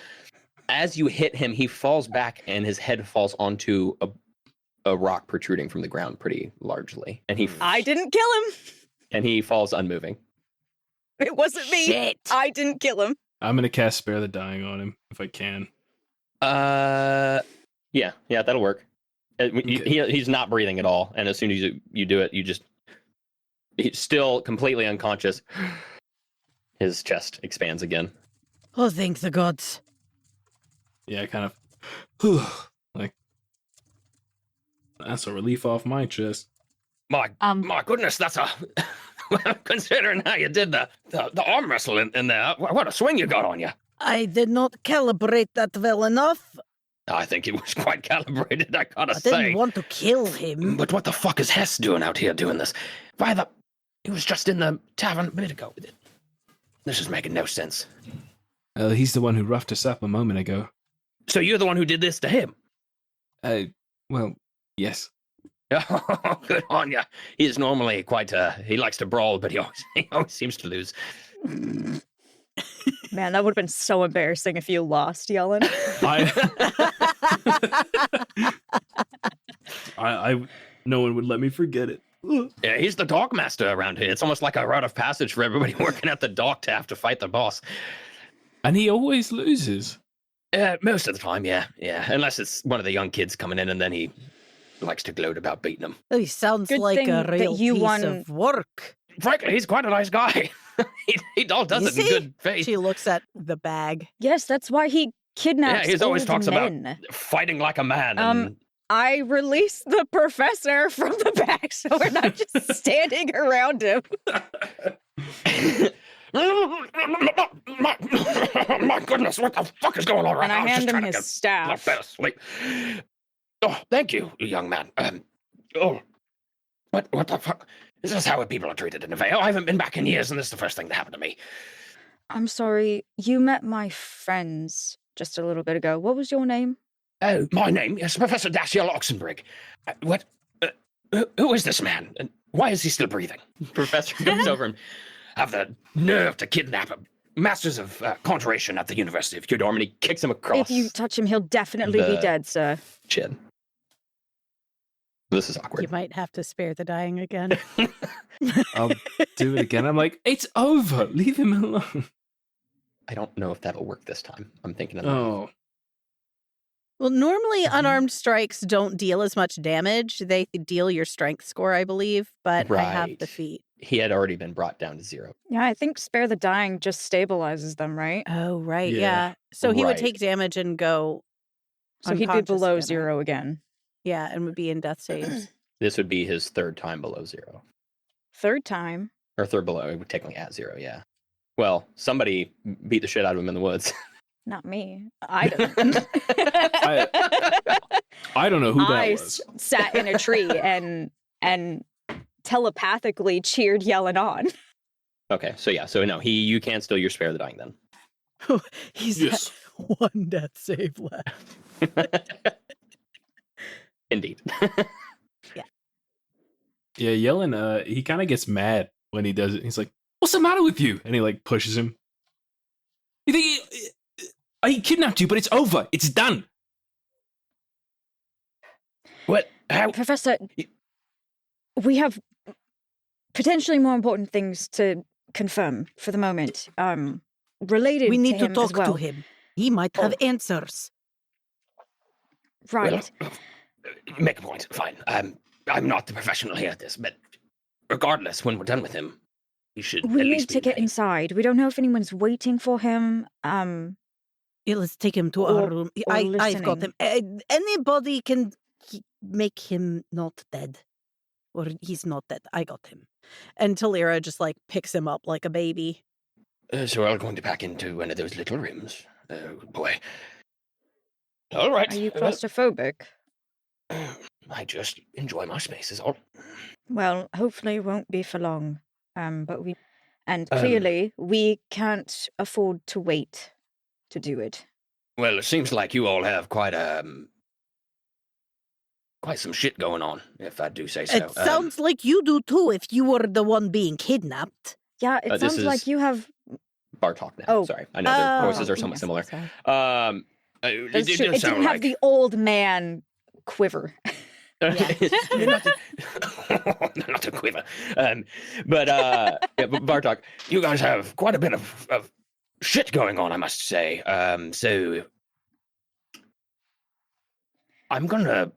As you hit him, he falls back, and his head falls onto a rock protruding from the ground pretty largely, and I didn't kill him. he falls unmoving. It wasn't me. Shit. I didn't kill him. I'm gonna cast Spare the Dying on him if I can. Yeah, that'll work. Okay. He's not breathing at all, and as soon as you do it, he's still completely unconscious. His chest expands again. Oh, thank the gods. Yeah, I kind of like that's a relief off my chest. My goodness, that's a... Considering how you did the arm wrestle in there, what a swing you got on you. I did not calibrate that well enough. I think it was quite calibrated, I gotta I say. didn't want to kill him. But what the fuck is Hess doing out here doing this? He was just in the tavern a minute ago. This is making no sense. He's the one who roughed us up a moment ago. So you're the one who did this to him? Well, yes. Oh, good on you. He's normally quite, he likes to brawl, but he always seems to lose. Man, that would have been so embarrassing if you lost, Yellen. I no one would let me forget it. Yeah, he's the dock master around here. It's almost like a rite of passage for everybody working at the dock to have to fight the boss. And he always loses. Most of the time, yeah. Unless it's one of the young kids coming in and then he likes to gloat about beating them. Oh, he sounds Good like thing a that real you piece won. of work. Frankly, he's quite a nice guy. he all does You it in see? good faith. She looks at the bag. Yes, that's why he kidnaps Yeah, he always old talks about men. fighting like a man. And... I released the professor from the back, so we're not just standing around him. My goodness, what the fuck is going on right And now? I was hand just him trying to his get staff. better sleep. Oh, thank you, young man. What the fuck? Is this how people are treated in Naevoa? I haven't been back in years, and this is the first thing that happened to me. I'm sorry, you met my friends just a little bit ago. What was your name? Oh, my name is Professor Dashiell Oxenbrigg. Who is this man? And why is he still breathing? Professor comes over and Have the nerve to kidnap him. Masters of Conjuration at the University of Dorm, and he kicks him across If you touch him, he'll definitely be the- dead, sir. chin. This is You awkward. might have to spare the dying again. I'll do it again. I'm like, it's over. Leave him alone. I don't know if that'll work this time. I'm thinking of Oh. Well, normally unarmed strikes don't deal as much damage. They deal your strength score, I believe, but I have the Right. feat. He had already been brought down to 0. Yeah, I think Spare the Dying just stabilizes them, right? Oh, right. Yeah. Yeah. So he would Right. take damage and go. So he'd be unconscious below again, right? 0 again. Yeah, and would be in death saves. This would be his third time below 0. Third time. Or third below, technically at 0, yeah. Well, somebody beat the shit out of him in the woods. Not me. I didn't. I don't know who that I was. sat in a tree and telepathically cheered Yellen on. Okay, so yeah, so no, you can still your Spare the Dying then. He's Yes. got one death save left. Indeed. Yeah, Yellen, he kind of gets mad when he does it. He's like, what's the matter with you? And he like pushes him. You think I kidnapped you, but it's over. It's done. What? How? Professor, we have potentially more important things to confirm for the moment. Related We need to him talk as well. to him. He might have answers. Right. Well, you make a point. Fine. I'm not the professional here at this, but regardless, when we're done with him, you should We at need least to be get ready. inside. We don't know if anyone's waiting for him. Yeah, let's take him to Or- our room. or I've got him. listening. Anybody can make him not dead. Or he's not dead. I got him. And Thalira just like picks him up like a baby. So we're all going to pack into one of those little rooms. Boy. All right. Are you claustrophobic? I just enjoy my space is all. Well, hopefully it won't be for long. Clearly we can't afford to wait to do it. Well, it seems like you all have quite some shit going on, if I do say so. It sounds like you do too if you were the one being kidnapped. Yeah, it sounds like you have... Bartok now. Oh. Sorry. I know their voices are somewhat similar. Sorry. It It didn't have the old man quiver. not to quiver. But Bartok, you guys have quite a bit of shit going on, I must say. So I'm gonna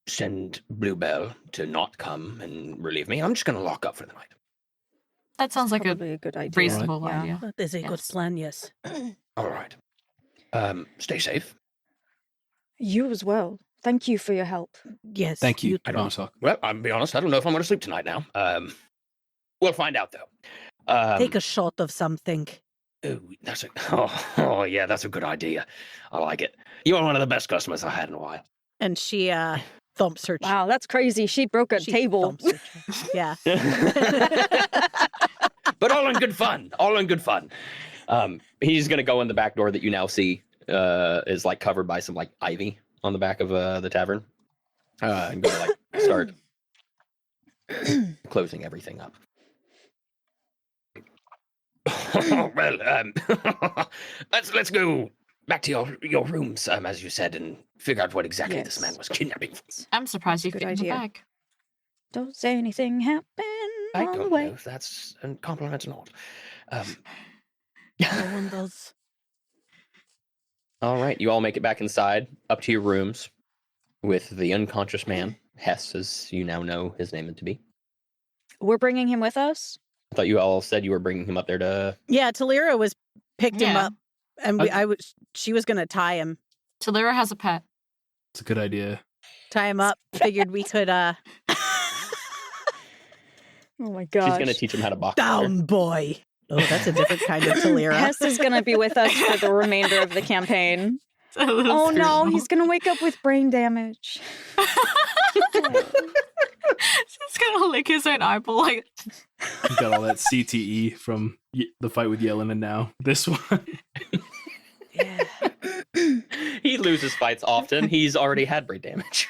send Bluebell to not come and relieve me. I'm just gonna lock up for the night. That sounds like Probably a good idea. reasonable Yeah. idea. That is a good Yes. plan, yes. All right. Stay safe. You as well. Thank you for your help. Yes. Thank you, I don't- Bartok. Well, I'll be honest, I don't know if I'm gonna sleep tonight now. We'll find out though. Take a shot of something. Ooh, that's yeah, that's a good idea. I like it. You're one of the best customers I had in a while. And she thumps her Wow, that's crazy. She broke a she table. thumps her chest. Yeah. But all in good fun. All in good fun. He's gonna go in the back door that you now see is like covered by some like ivy on the back of the tavern. And gonna like start closing everything up. Well, let's go back to your rooms, as you said, and figure out what exactly this man was kidnapping. I'm surprised you Good fit in the idea. bag. Don't say anything happened I on the don't way. know if that's a compliment or not. No one does. All right, you all make it back inside, up to your rooms, with the unconscious man, Hess, as you now know his name to be. We're bringing him with us? I thought you all said you were bringing him up there to. Yeah, Thalira picked him Yeah. up, and she was gonna tie him Thalira has a pet. It's a good idea. up. Figured we could Oh my gosh. She's gonna teach him how to box. better. down boy. Oh, that's a different kind of Thalira. Hess is going to be with us for the remainder of the campaign. Oh no, he's going to wake up with brain damage. He's gonna lick his own eyeball like. You got all that CTE from the fight with Yellen, and now this one. Yeah. He loses fights often. He's already had brain damage.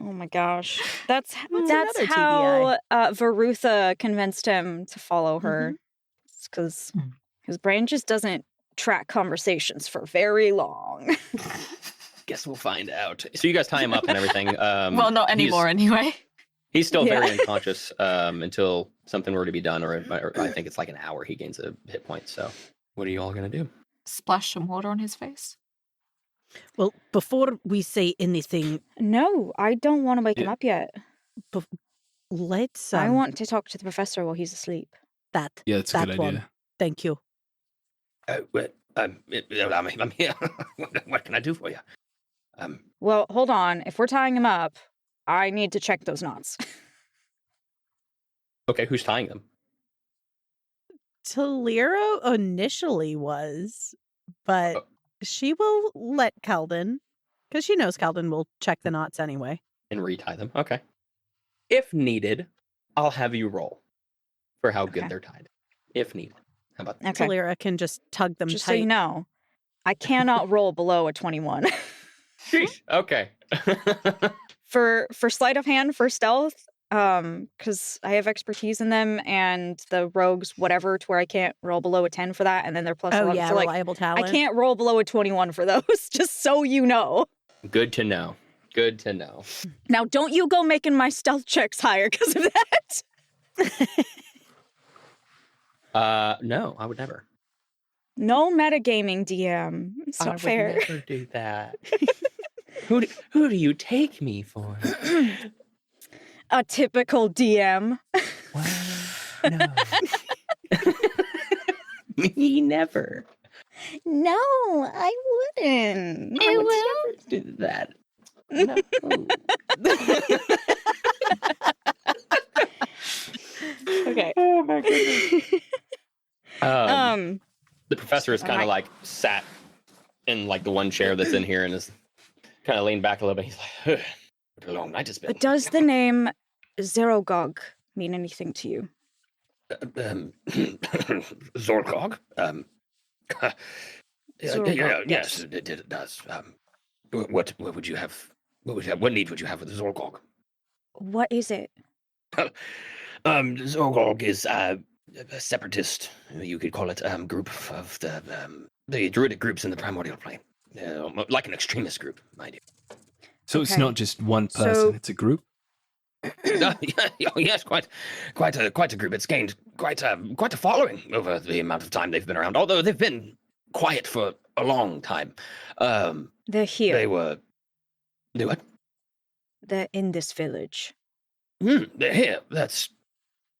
Oh my gosh. That's another how Varutha convinced him to follow her. It's because his brain just doesn't track conversations for very long. Guess we'll find out. So you guys tie him up and everything. Well, not anymore anyway. He's still Yeah. very unconscious until something were to be done, or I think it's like an hour he gains a hit point. So what are you all going to do? Splash some water on his face. Well, before we say anything, No, I don't want to wake him Yeah. up yet. let's. I want to talk to the professor while he's asleep. that. Yeah, it's a That good one. idea. Thank you. Well, I'm here. What can I do for you? Well, hold on. If we're tying him up, I need to check those knots. Okay, who's tying them? Thalira initially was, but Oh. she will let Kaldin, because she knows Kaldin will check the knots anyway. And retie them. Okay. If needed, I'll have you roll for how good Okay. they're tied. If needed. How about that? Okay. Thalira can just tug them Just tight. so you know, I cannot roll below a 21. Sheesh. Okay. For sleight of hand, for stealth, because I have expertise in them, and the rogues, whatever, to where I can't roll below a 10 for that, and then they're plus Oh 11. yeah, So, like, reliable talent. I can't roll below a 21 for those, just so you know. Good to know. Good to know. Now, don't you go making my stealth checks higher because of that. No, I would never. No metagaming, DM. It's I not would fair. never do that. Who do you take me for? A typical DM. Well, no. Me never. No, I wouldn't. I would never do that. No. Okay. Oh my goodness. Um, The professor is kind of like sat in like the one chair that's in here and is kind of leaned back a little bit. He's like, what a long night it's been. but does the name Zerogog mean anything to you? Zorgog? Zorgog, yes, it does. What would you have? What need would you have with the Zorgog? What is it? Zorgog is a separatist, you could call it, group of the druidic groups in the primordial plane, like an extremist group, mind you. So it's Okay. not just one person; So- it's a group. Yes, quite a group. It's gained quite a following over the amount of time they've been around. Although they've been quiet for a long time. They're here. They what? They're in this village. They're here. That's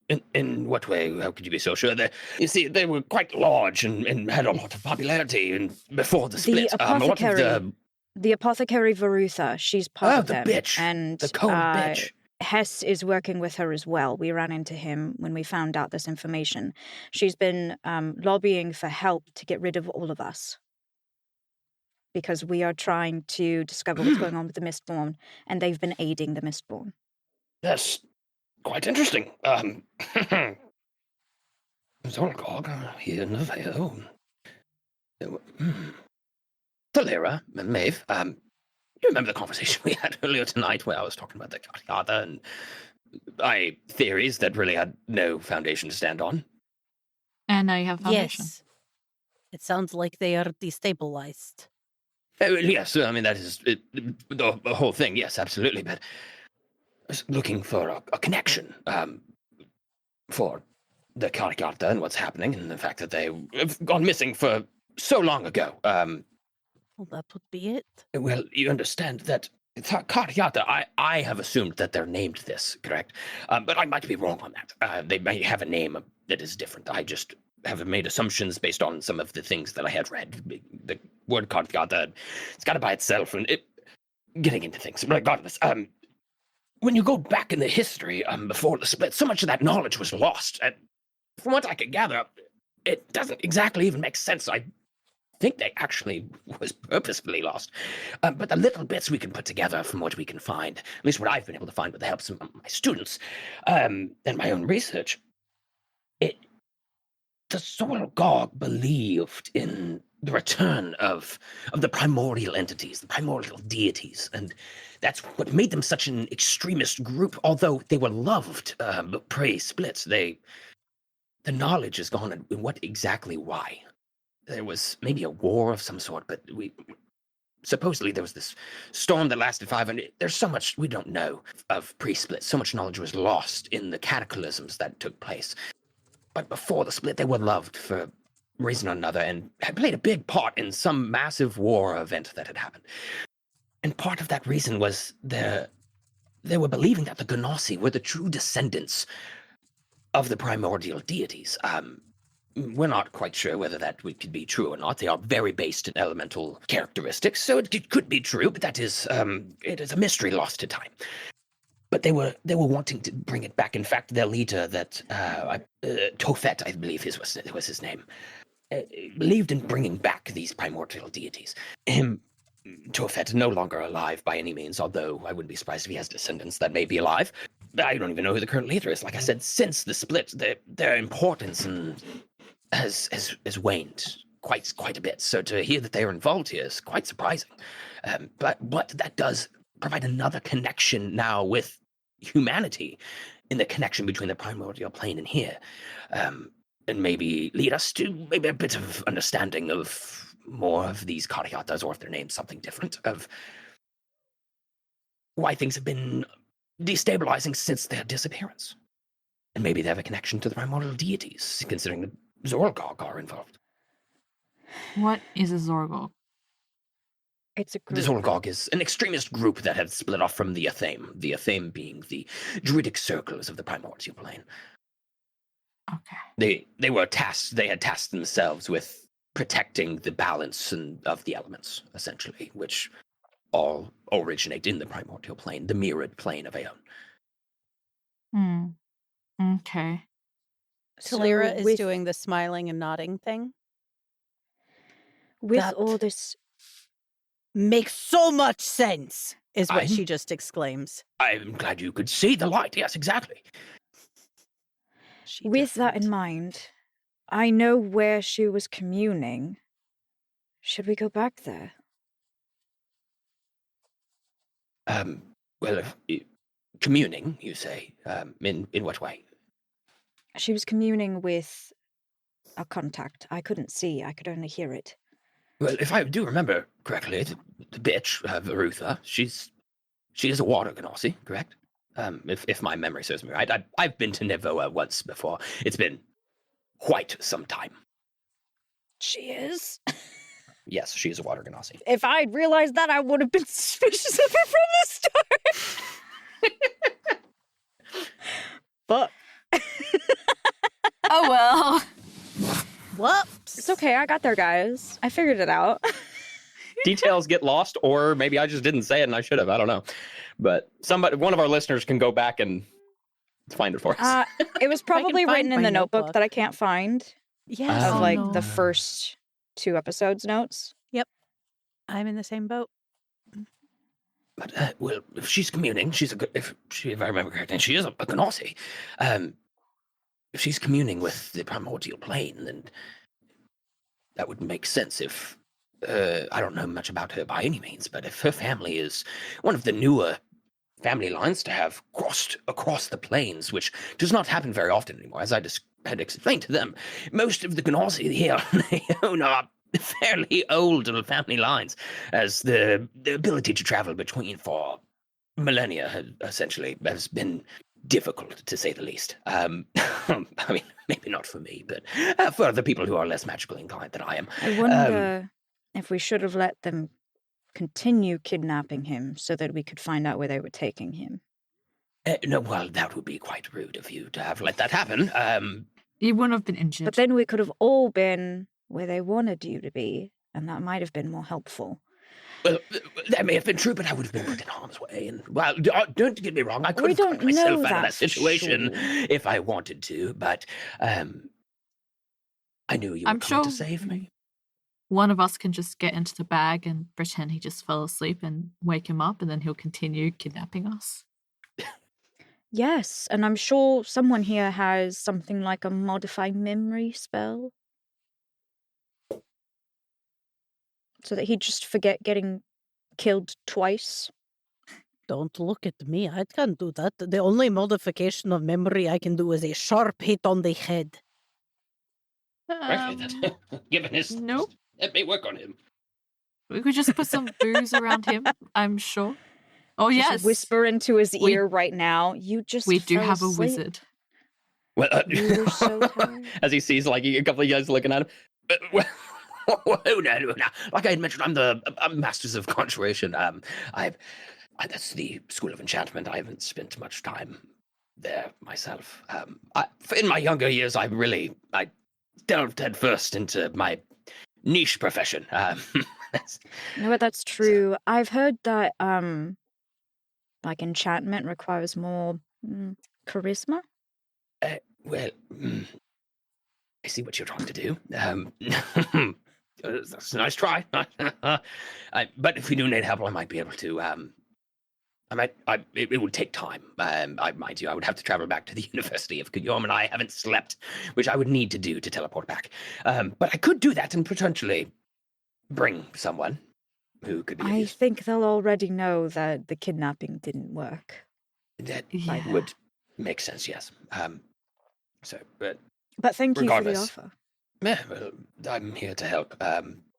in what way? How could you be so sure? You see, they were quite large and had a lot of popularity. And before the split, The a lot of apothecary, the apothecary Varutha, she's part of the them. bitch, And the cold bitch. Hess is working with her as well. We ran into him when we found out this information. She's been lobbying for help to get rid of all of us. Because we are trying to discover what's going on with the Mistborn, and they've been aiding the Mistborn. That's quite interesting. Zorgog here in the Vale. Thalira and Maeve, you remember the conversation we had earlier tonight where I was talking about the Katiata and my theories that really had no foundation to stand on? And now you have a foundation. Yes. It sounds like they are destabilized. Yes, I mean, that is the whole thing, yes, absolutely, but I was looking for a connection for the Katiata and what's happening and the fact that they have gone missing for so long ago. Well, that would be it. Well, you understand that Katiata, I have assumed that they're named this, correct? But I might be wrong on that. They may have a name that is different. I just have made assumptions based on some of the things that I had read. The word Katiata, it's got it by itself, and getting into things. Regardless, when you go back in the history before the split, so much of that knowledge was lost. And from what I could gather, it doesn't exactly even make sense. I think they actually was purposefully lost. But the little bits we can put together from what we can find, at least what I've been able to find with the help of my students and my own research, the Zorgog believed in the return of the primordial entities, the primordial deities, and that's what made them such an extremist group. Although they were loved pre-split, the knowledge is gone. And what exactly why? There was maybe a war of some sort, but supposedly there was this storm that lasted 500. There's so much we don't know of pre-split. So much knowledge was lost in the cataclysms that took place. But before the split, they were loved for reason or another and had played a big part in some massive war event that had happened. And part of that reason was they were believing that the Genasi were the true descendants of the primordial deities. We're not quite sure whether that could be true or not. They are very based in elemental characteristics, so it could be true, but that is it is a mystery lost to time. But they were wanting to bring it back. In fact, their leader, that Tophet, I believe was his name, believed in bringing back these primordial deities. Tophet, no longer alive by any means, although I wouldn't be surprised if he has descendants that may be alive. I don't even know who the current leader is. Like I said, since the split, their importance has waned quite a bit. So to hear that they are involved here is quite surprising. But that does provide another connection now with humanity in the connection between the primordial plane and here, and maybe lead us to maybe a bit of understanding of more of these Katiatas, or if their name's something different, of why things have been destabilizing since their disappearance. And maybe they have a connection to the primordial deities, considering the Zorgog are involved. What is a Zorgog? It's a The group. Zorgog is an extremist group that had split off from the Ae'oene being the druidic circles of the primordial plane. Okay. They had tasked themselves with protecting the balance of the elements, essentially, which all originate in the primordial plane, the mirrored plane of Ae'oene. Okay. Thalira So is doing the smiling and nodding thing. with That- all this. Makes so much sense, is what she I'm- just exclaims. I'm glad you could see the light. Yes, exactly. She With that in doesn't. mind, I know where she was communing. Should we go back there? Well, communing, you say, in what way? She was communing with a contact. I couldn't see, I could only hear it. Well, if I do remember correctly, the bitch, Varutha, she is a water Genasi, correct? If my memory serves me right. I've been to Naevoa once before. It's been quite some time. She is? Yes, she is a water Genasi. If I'd realized that, I would have been suspicious of her from the start. But Oh well. Whoops. it's okay, I got there, guys. I figured it out. Details get lost, or maybe I just didn't say it and I should have. I don't know. But one of our listeners can go back and find it for us. It was probably find written in my the notebook notebook. that I can't find Yes. of Oh, like no. the first 2 episodes notes. I'm in the same boat. But, well, if she's communing, if I remember correctly, she is a Genasi. If she's communing with the primordial plane, then that would make sense if, I don't know much about her by any means, but if her family is one of the newer family lines to have crossed across the plains, which does not happen very often anymore, as I just had explained to them, most of the Genasi here are fairly old family lines, as the ability to travel between for millennia essentially has been difficult, to say the least. I mean, maybe not for me, but for other people who are less magically inclined than I am. I wonder if we should have let them continue kidnapping him so that we could find out where they were taking him. No, well, that would be quite rude of you to have let that happen. You wouldn't have been injured. But then we could have all been where they wanted you to be, and that might have been more helpful. Well, that may have been true, but I would have been put in harm's way. And, well, don't get me wrong, I could We have gotten don't myself know out of that that for situation sure. if I wanted to, but I knew you were I'm coming to sure- save me. One of us can just get into the bag and pretend he just fell asleep and wake him up, and then he'll continue kidnapping us. Yes, and I'm sure someone here has something like a modify memory spell. So that he'd just forget getting killed twice. Don't look at me. I can't do that. The only modification of memory I can do is a sharp hit on the head. Frankly, that, given his... Nope. That may work on him. We could just put some booze around him, I'm sure. Oh, Just yes. whisper into his We- ear right now. You just We do fell have a asleep. wizard. Well, You were so tired. As he sees like a couple of guys looking at him. well, no. Like I had mentioned, I'm Masters of Conjuration. That's the School of Enchantment. I haven't spent much time there myself. In my younger years, I delved headfirst into my niche profession. You know what? That's true. I've heard that like enchantment requires more charisma. Well, I see what you're trying to do. That's a nice try. But if we do need help, I might be able to. It would take time. Mind you, I would have to travel back to the University of Guenther, and I haven't slept, which I would need to do to teleport back. But I could do that and potentially bring someone who could be. of I use. think they'll already know that the kidnapping didn't work. That Yeah. would make sense. Yes. But But thank you for the Regardless. offer. yeah, well, I'm here to help.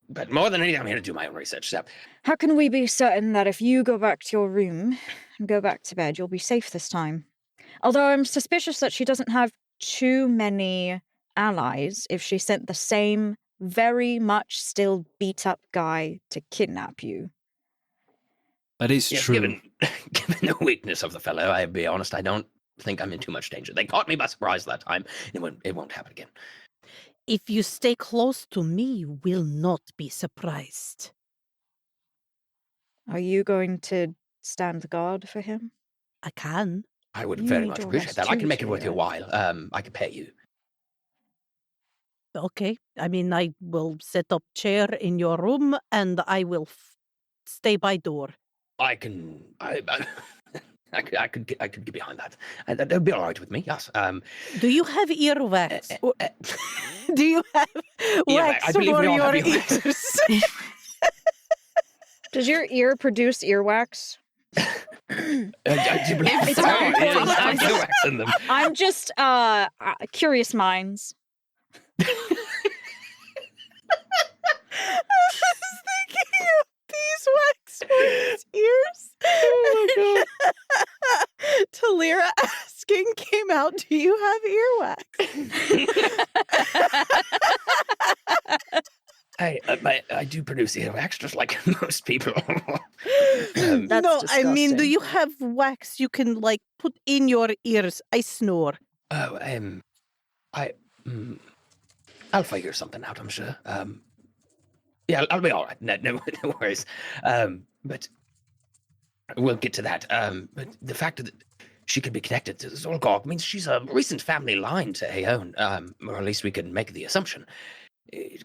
But more than anything, I'm here to do my own research. So How can we be certain that if you go back to your room and go back to bed, you'll be safe this time? Although I'm suspicious that she doesn't have too many allies if she sent the same very much still beat up guy to kidnap you. That is yes, true. given the weakness of the fellow, I'll be honest, I don't think I'm in too much danger. They caught me by surprise that time. It won't happen again. If you stay close to me, you will not be surprised. Are you going to stand guard for him? I can. I would You very need much your appreciate rest that. I too, can make it worth your Thalira. while. I can pay you. Okay. I mean, I will set up chair in your room and I will stay by door. I can. I could get behind that. That would be all right with me. Yes. Do you have earwax? Do you have wax I for believe we all your have earwax. ears? Does your ear produce earwax? Do you believe It's so? not It important. has I'm just- earwax in them. I'm just curious minds. I was thinking of beeswax for his ears. Oh my god. Thalira asking came out, do you have earwax? I do produce earwax just like most people. That's no, I mean, do disgusting. you have wax you can like put in your ears? I snore. Oh, I'll figure something out, I'm sure. Yeah, I'll be all right. No worries. But we'll get to that. But the fact that she could be connected to Zolgog means she's a recent family line to Ae'oene, or at least we can make the assumption. It's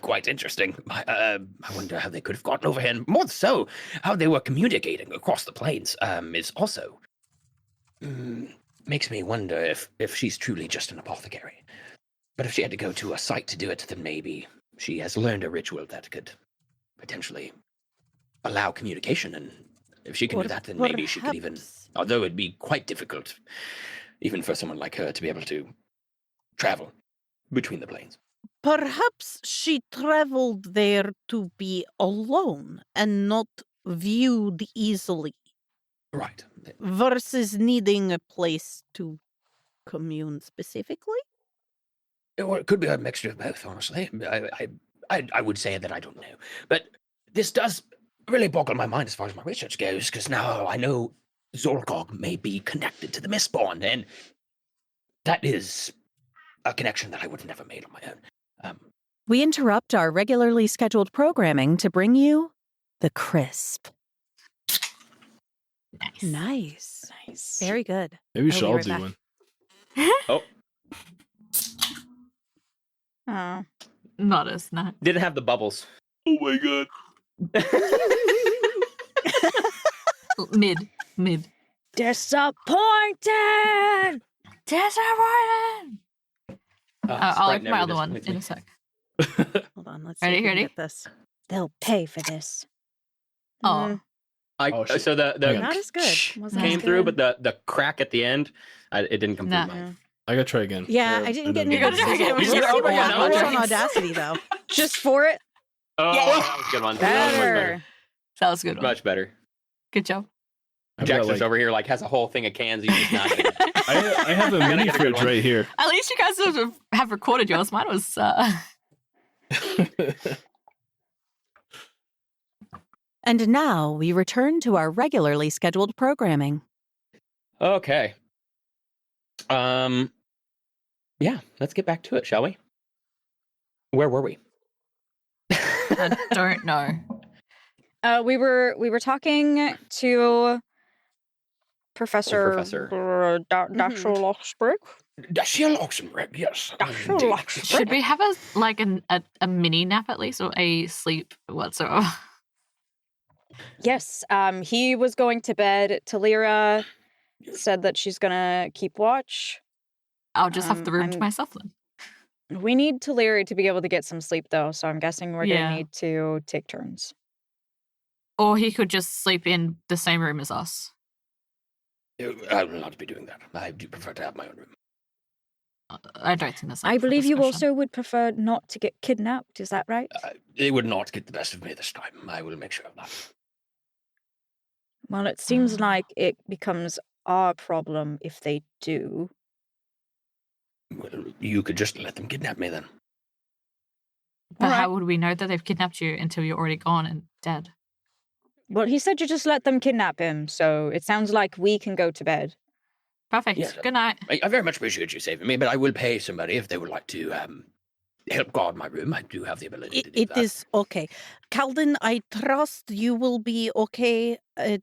quite interesting. I wonder how they could have gotten over here, and more so, how they were communicating across the plains. Is also makes me wonder if she's truly just an apothecary. But if she had to go to a site to do it, then maybe she has learned a ritual that could potentially allow communication. And if she can do that, then maybe she could even, perhaps- although it'd be quite difficult, even for someone like her to be able to travel between the planes. Perhaps she traveled there to be alone and not viewed easily, Right. versus needing a place to commune specifically. Or it could be a mixture of both, honestly. I would say that I don't know. But this does really boggle my mind as far as my research goes, because now I know Zorgog may be connected to the Mistborn, and that is a connection that I would have never made on my own. We interrupt our regularly scheduled programming to bring you The Crisp. Nice. Nice. Very good. Maybe we I'll should be all right do back. one. Oh, Oh. Not us, not. didn't have the bubbles. Oh my god. Mid. Disappointed! Disappointed! I'll Sprite open my never other one disappoints in me. a sec. Hold on, let's Ready, see if we can ready? get this. They'll pay for this. Oh, Oh, shit. So the Hang on. Not as good. Wasn't came as through, good. but the crack at the end, it didn't come Nah. through. Mine. I gotta try again. Yeah, Or I didn't get don't any know. You gotta good try again. results. You're Let's see what over one. happens on Nice. Audacity, though. Just for it? Oh, Yeah. that was a good one. That was much better. Better. that was a good. One. Much better. Good job. I've got, Jackson's like- over here like has a whole thing of cans. He's just not. I have a Gotta mini get a good fridge one. right here. At least you guys have recorded yours. Mine was. And now we return to our regularly scheduled programming. Okay. Yeah, let's get back to it, shall we? Where were we? I don't know. We were talking to Professor Dashel Oxenbrigg. Dashiell Oxenbrigg, yes. Dashiell indeed. Oxenbrigg. Should we have a mini nap at least, or a sleep whatsoever? Yes, he was going to bed. Thalira said that she's gonna keep watch. I'll just have the room to I'm- myself then. We need Thalira to be able to get some sleep, though, so I'm guessing we're Yeah. gonna need to take turns. Or he could just sleep in the same room as us. I will not be doing that. I do prefer to have my own room. I don't think that's. Up I for believe you discussion. also would prefer not to get kidnapped. Is that right? They would not get the best of me this time. I will make sure of that. Well, it seems like it becomes our problem if they do. Well, you could just let them kidnap me then. But Alright. how would we know that they've kidnapped you until you're already gone and dead? Well, he said you just let them kidnap him, so it sounds like we can go to bed. Perfect. Yes. Good night. I very much appreciate you saving me, but I will pay somebody if they would like to help guard my room. I do have the ability to do It that. is okay. Kaldin, I trust you will be okay at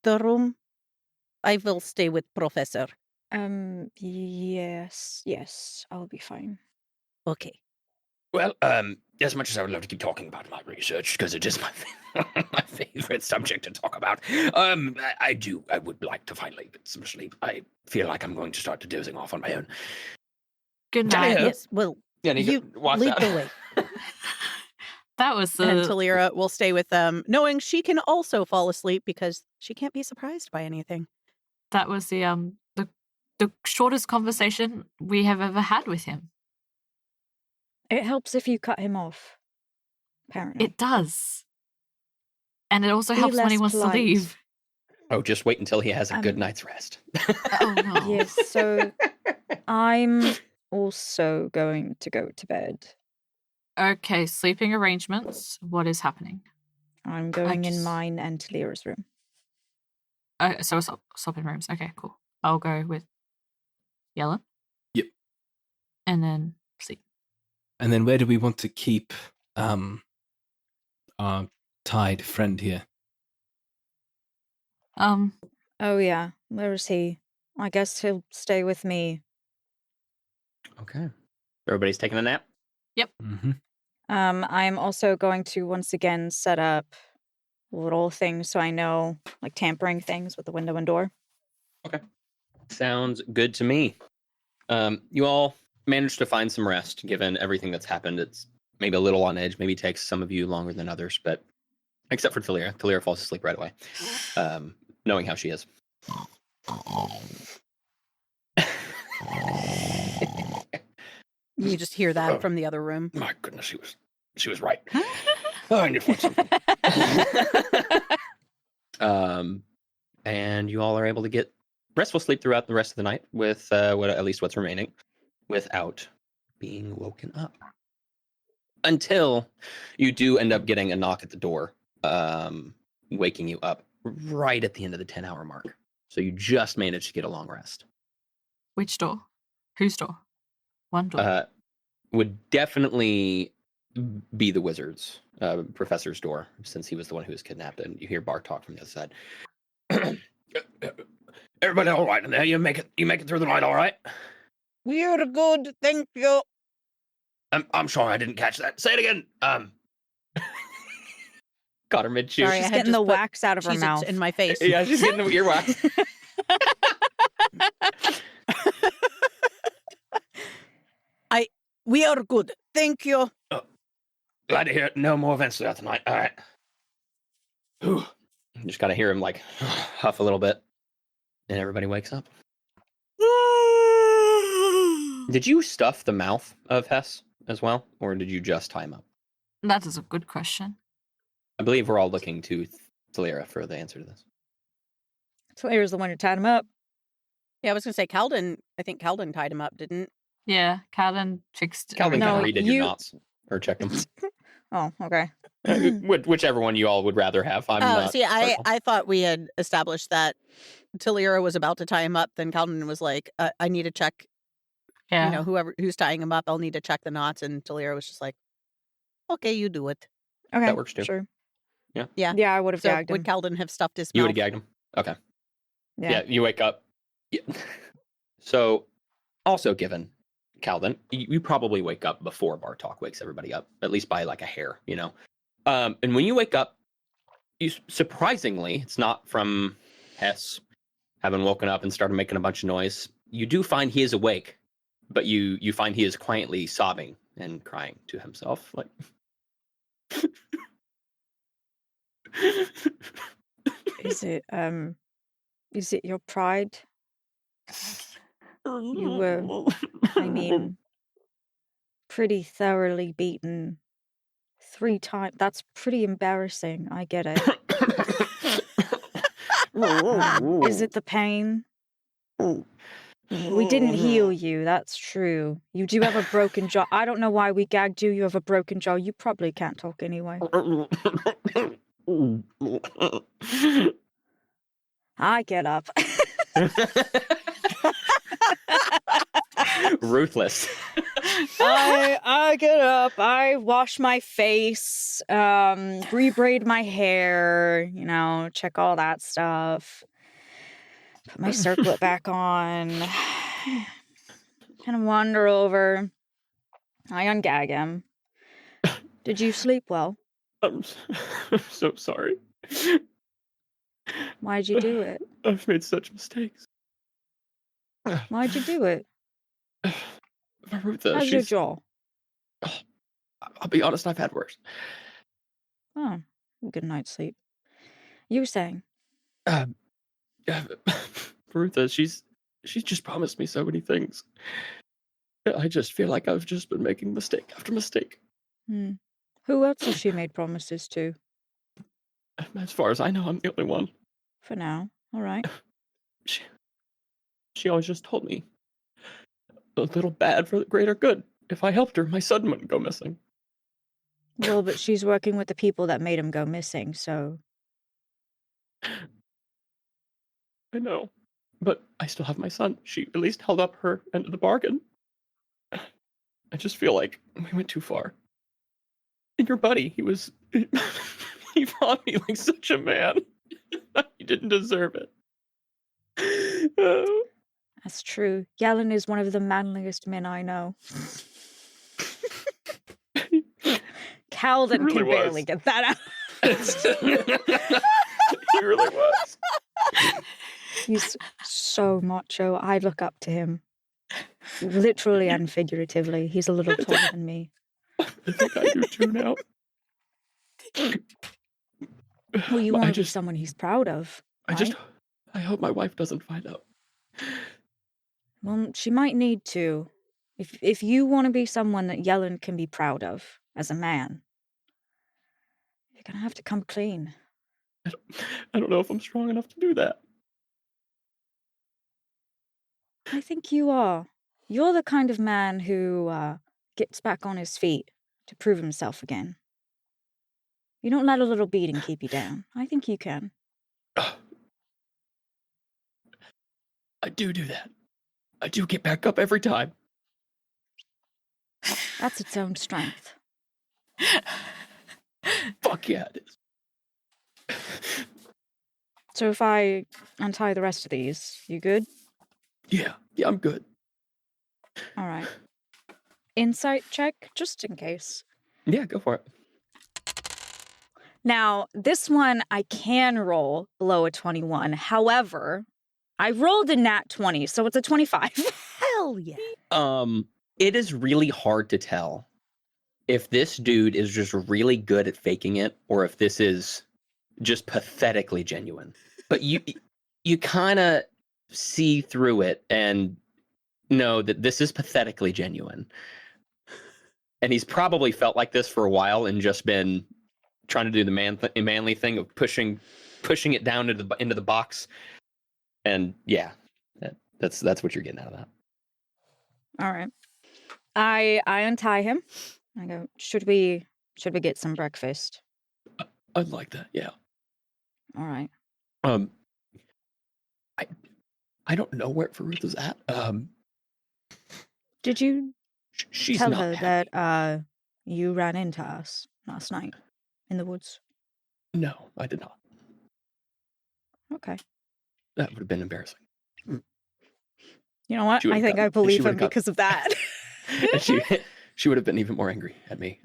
the room. I will stay with Professor. Yes, I'll be fine. Okay. Well, as much as I would love to keep talking about my research, because it is my my favorite subject to talk about, I would like to finally get some sleep. I feel like I'm going to start dozing off on my own. Good night. Tally-ho. Yes, well, Yeah, and he you walks lead out. the way. That was And the Thalira will stay with them, knowing she can also fall asleep because she can't be surprised by anything. the shortest conversation we have ever had with him. It helps if you cut him off. Apparently. It does. And it also Be helps when he less wants polite. to leave. Oh, just wait until he has a good Um, night's rest. Oh no. Yes, so I'm also going to go to bed. Okay, sleeping arrangements. What is happening? I'm going in just- mine and Thalira's room. So swap in rooms. Okay, cool. I'll go with Yellen. Yep. And then sleep. And then where do we want to keep our tied friend here? Oh yeah, where is he? I guess he'll stay with me. Okay. Everybody's taking a nap? Mm-hmm. I am also going to once again set up little things so I know, like tampering things with the window and door. Sounds good to me. You all managed to find some rest, given everything that's happened. It's maybe a little on edge, maybe takes some of you longer than others, but except for Thalira. Thalira falls asleep right away, knowing how she is. You just hear that from the other room. My goodness, she was right. Oh, I need to find something. And you all are able to get restful sleep throughout the rest of the night with at least what's remaining, without being woken up. Until you do end up getting a knock at the door, waking you up right at the end of the 10-hour mark. So you just managed to get a long rest. Which door? Whose door? One door. Would definitely be the wizard's professor's door, since he was the one who was kidnapped, and you hear Bartok from the other side. Everybody all right in there? You make it through the night all right? We're good, thank you. I'm sorry I didn't catch that. Say it again. Got her mid-chew. Sorry, I She's had getting just the put wax out of her Cheez-Its mouth. in my face. Yeah, she's getting the earwax. We are good, thank you. Glad to hear it. No more events throughout the night. All right. Whew. You just gotta hear him like huff a little bit, and everybody wakes up. Did you stuff the mouth of Hess as well, or did you just tie him up? That is a good question. I believe we're all looking to Thalira for the answer to this. Thalira's the one who tied him up. Yeah, I was going to say Kaldin. I think Kaldin tied him up, didn't? Yeah, Kaldin fixed. Calvin No, kind of redid you- your knots or checked them. Oh, okay. Whichever one you all would rather have. I'm not See, certain. I thought we had established that Thalira was about to tie him up. Then Kaldin was like, I need to check, Yeah. who's tying him up. I'll need to check the knots. And Thalira was just like, okay, you do it. Okay. That works too. Sure. Yeah. Yeah, I would have So gagged would him. Kaldin have stuffed his You would mouth? have gagged him. Okay. Yeah. Yeah, you wake up. Yeah. So, also given, Kaldin, you probably wake up before Bartok wakes everybody up, at least by like a hair, And when you wake up, you surprisingly, it's not from Hess having woken up and started making a bunch of noise. You do find he is awake, but you find he is quietly sobbing and crying to himself, like. Is it your pride? You were, I mean, pretty thoroughly beaten 3 times. That's pretty embarrassing. I get it. Is it the pain? We didn't heal you, that's true. You do have a broken jaw. I don't know why we gagged you. You have a broken jaw. You probably can't talk anyway. I get up. Ruthless. I get up, I wash my face, rebraid my hair, check all that stuff. Put my circlet back on. Kind of wander over. I ungag him. Did you sleep well? I'm so sorry. Why'd you do it? I've made such mistakes. Why'd you do it? Marutha, How's your jaw? I'll be honest, I've had worse. Oh, good night's sleep. You were saying? Marutha, she's just promised me so many things. I just feel like I've just been making mistake after mistake. Who else has she made promises to? As far as I know, I'm the only one. For now. All right. She always just told me a little bad for the greater good. If I helped her, my son wouldn't go missing. Well, but she's working with the people that made him go missing, so... I know. But I still have my son. She at least held up her end of the bargain. I just feel like we went too far. And your buddy, he fought me like such a man. He didn't deserve it. That's true. Yellen is one of the manliest men I know. Kaldin really can barely get that out. He really was. He's so macho. I look up to him. Literally and figuratively. He's a little taller than me. I think I do too now. Well, you want to be someone he's proud of. Right? I hope my wife doesn't find out. Well, she might need to. If you want to be someone that Yellen can be proud of as a man, you're going to have to come clean. I don't know if I'm strong enough to do that. I think you are. You're the kind of man who gets back on his feet to prove himself again. You don't let a little beating keep you down. I think you can. I do that. I do get back up every time. That's its own strength. Fuck yeah, it is. So if I untie the rest of these, you good? Yeah, I'm good. All right. Insight check, just in case. Yeah, go for it. Now, this one I can roll below a 21. However, I rolled a nat 20, so it's a 25. Hell yeah. It is really hard to tell if this dude is just really good at faking it or if this is just pathetically genuine. But you kind of see through it and know that this is pathetically genuine. And he's probably felt like this for a while and just been trying to do the manly thing of pushing it down into the box. And yeah, that's what you're getting out of that. All right. I untie him. I go, should we get some breakfast? I'd like that, yeah. All right. I don't know where Farutha's at. Did you she's tell not her happy. that you ran into us last night in the woods? No, I did not. Okay. That would have been embarrassing. You know what? I think I believe him because of that. She would have been even more angry at me.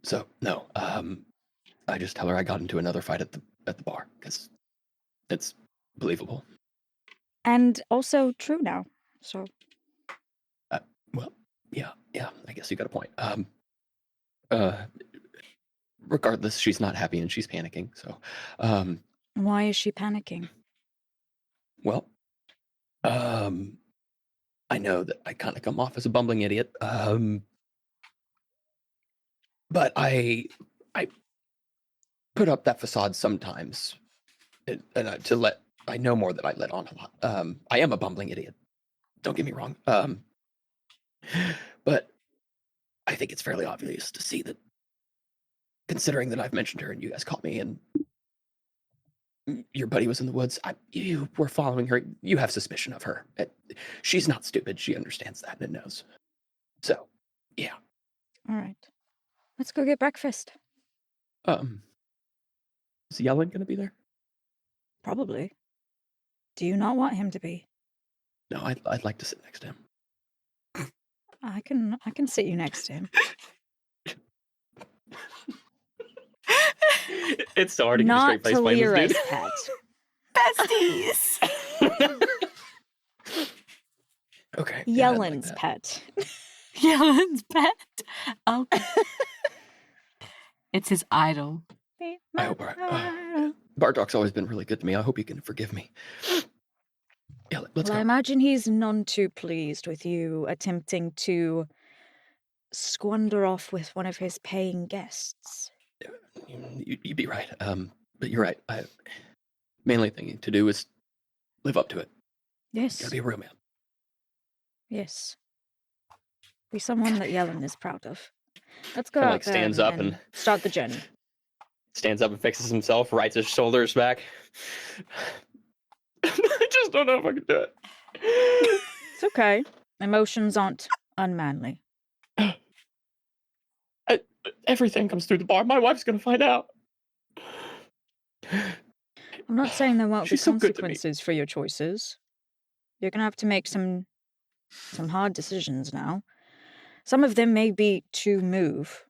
So no, I just tell her I got into another fight at the bar because it's believable. And also true now. So. Well, yeah. I guess you got a point. Regardless, she's not happy and she's panicking. So. Why is she panicking? Well, I know that I kind of come off as a bumbling idiot. But I put up that facade sometimes, and I know more that I let on a lot. I am a bumbling idiot. Don't get me wrong. But I think it's fairly obvious to see that, considering that I've mentioned her and you guys caught me and your buddy was in the woods. You were following her. You have suspicion of her. She's not stupid. She understands that and knows. So, yeah. All right. Let's go get breakfast. Is Yellen going to be there? Probably. Do you not want him to be? No, I'd like to sit next to him. I can sit you next to him. It's so hard to get a Not straight face playing this Thalira's dude. pet. Besties. Okay. yeah, I'd like Yellen's that. pet. Yellen's pet. Okay. It's his idol. I hope Bartok's always been really good to me. I hope he can forgive me. Yeah, let's Well, I go. imagine he's none too pleased with you attempting to squander off with one of his paying guests. You'd be right. But you're right. Mainly thing to do is live up to it. Yes. Gotta be a real man. Yes. Be someone that Yellen is proud of. Let's go Kinda, out like, there stands up and- start the journey. Stands up and fixes himself, rights his shoulders back. I just don't know if I can do it. It's okay. Emotions aren't unmanly. Everything comes through the bar. My wife's gonna find out. I'm not saying there won't be She's so good to me. consequences for your choices. You're gonna have to make some hard decisions now. Some of them may be to move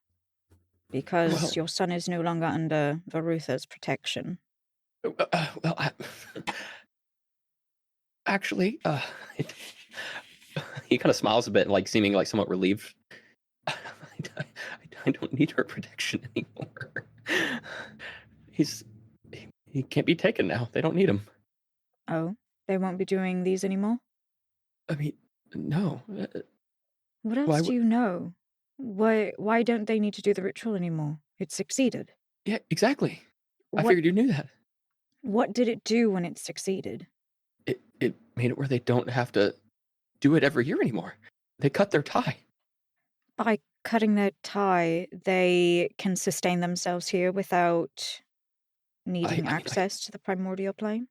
because Well- your son is no longer under Varutha's protection. Actually, he kind of smiles a bit, like seeming like somewhat relieved. I don't need her protection anymore. He can't be taken now. They don't need him. Oh, they won't be doing these anymore? I mean, no. What else Why do you know? Why don't they need to do the ritual anymore? It succeeded. Yeah, exactly. I What, figured you knew that. what did it do when it succeeded? It made it where they don't have to do it every year anymore. They cut their tie. By cutting their tie, they can sustain themselves here without needing I- access to the primordial plane?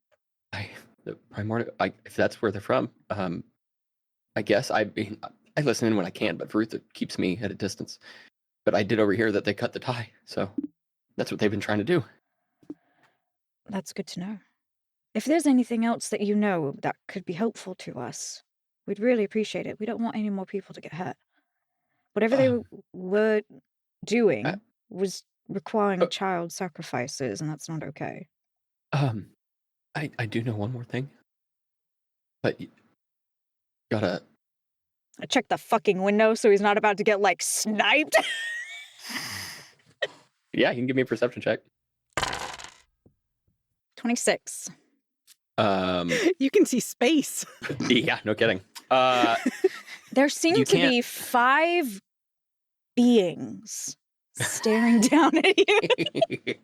The primordial. If that's where they're from, I guess I listen in when I can, but Varutha keeps me at a distance. But I did overhear that they cut the tie, so that's what they've been trying to do. That's good to know. If there's anything else that you know that could be helpful to us, we'd really appreciate it. We don't want any more people to get hurt. Whatever they were doing was requiring child sacrifices, and that's not okay. I do know one more thing, but you gotta. I checked the fucking window so he's not about to get, like, sniped. Yeah, you can give me a perception check. 26. You can see space. Yeah, no kidding. There seem You to be 5 beings staring down at you.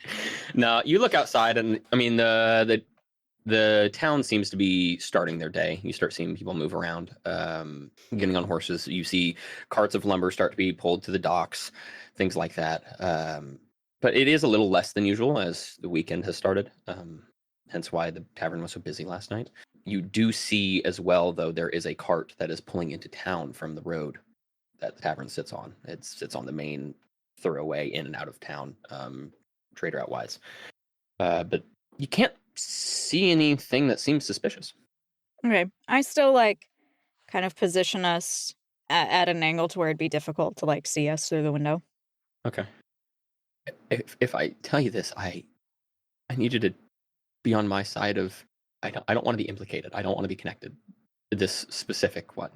No, you look outside, and I mean the town seems to be starting their day. You start seeing people move around, getting on horses. You see carts of lumber start to be pulled to the docks, things like that. But it is a little less than usual as the weekend has started. Hence why the tavern was so busy last night. You do see as well, though, there is a cart that is pulling into town from the road that the tavern sits on. It sits on the main thoroughway in and out of town, trader out wise. But you can't see anything that seems suspicious. Okay. I still, like, kind of position us at an angle to where it'd be difficult to, like, see us through the window. Okay. If I tell you this, I need you to be on my side of. I don't want to be implicated. I don't want to be connected to this specific one.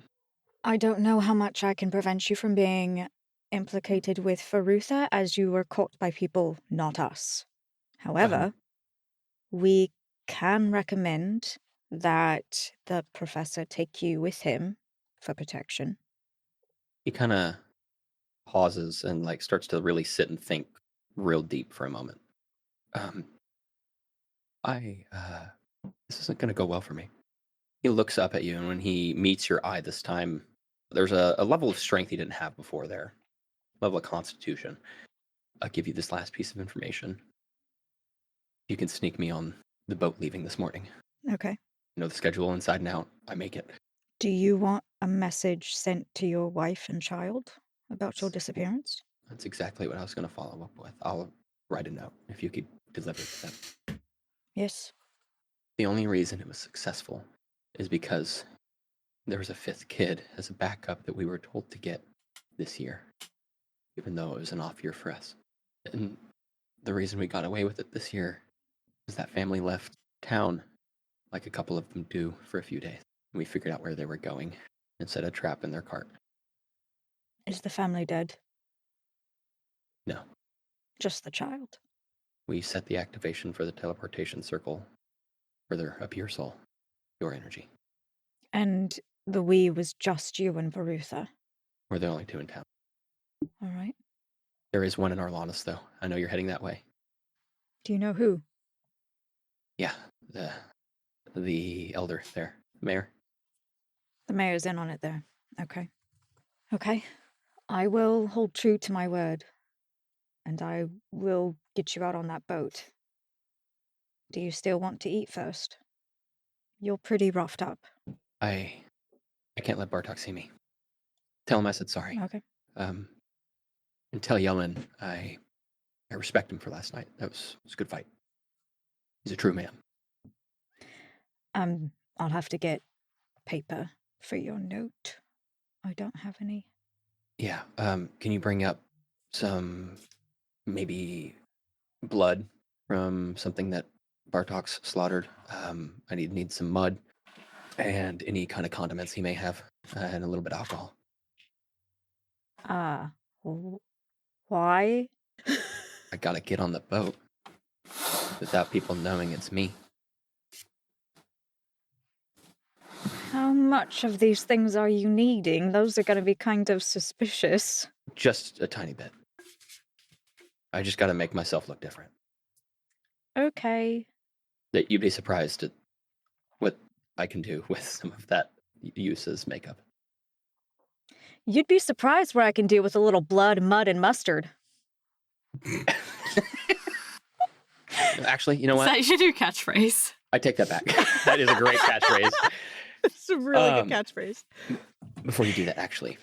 I don't know how much I can prevent you from being implicated with Varutha, as you were caught by people, not us. However, we can recommend that the professor take you with him for protection. He kind of pauses and like starts to really sit and think real deep for a moment. This isn't going to go well for me. He looks up at you, and when he meets your eye this time, there's a level of strength he didn't have before there, level of constitution. I'll give you this last piece of information. You can sneak me on the boat leaving this morning. Okay. I know the schedule inside and out. I make it. Do you want a message sent to your wife and child about your disappearance? That's exactly what I was going to follow up with. I'll write a note if you could deliver it to them. Yes. The only reason it was successful is because there was a 5th kid as a backup that we were told to get this year, even though it was an off year for us. And the reason we got away with it this year is that family left town, like a couple of them do, for a few days. We figured out where they were going and set a trap in their cart. Is the family dead? No. Just the child? We set the activation for the teleportation circle further up your soul, your energy. And the we was just you and Varutha? We're the only 2 in town. All right. There is one in Arlanus, though. I know you're heading that way. Do you know who? Yeah, the elder there, mayor. The mayor's in on it there. Okay. Okay. I will hold true to my word. And I will get you out on that boat. Do you still want to eat first? You're pretty roughed up. I can't let Bartok see me. Tell him I said sorry. Okay. And tell Yellen I respect him for last night. It was a good fight. He's a true man. I'll have to get paper for your note. I don't have any. Yeah. Can you bring up some maybe blood from something that Bartok's slaughtered? I need some mud and any kind of condiments he may have, and a little bit of alcohol. Why? I gotta get on the boat without people knowing it's me. How much of these things are you needing? Those are going to be kind of suspicious. Just a tiny bit. I just gotta make myself look different. Okay. That you'd be surprised at what I can do with some of that use as makeup. You'd be surprised what I can do with a little blood, mud, and mustard. Actually, you know Is what? that your new catchphrase? I take that back. That is a great catchphrase. It's a really good catchphrase. Before you do that, actually,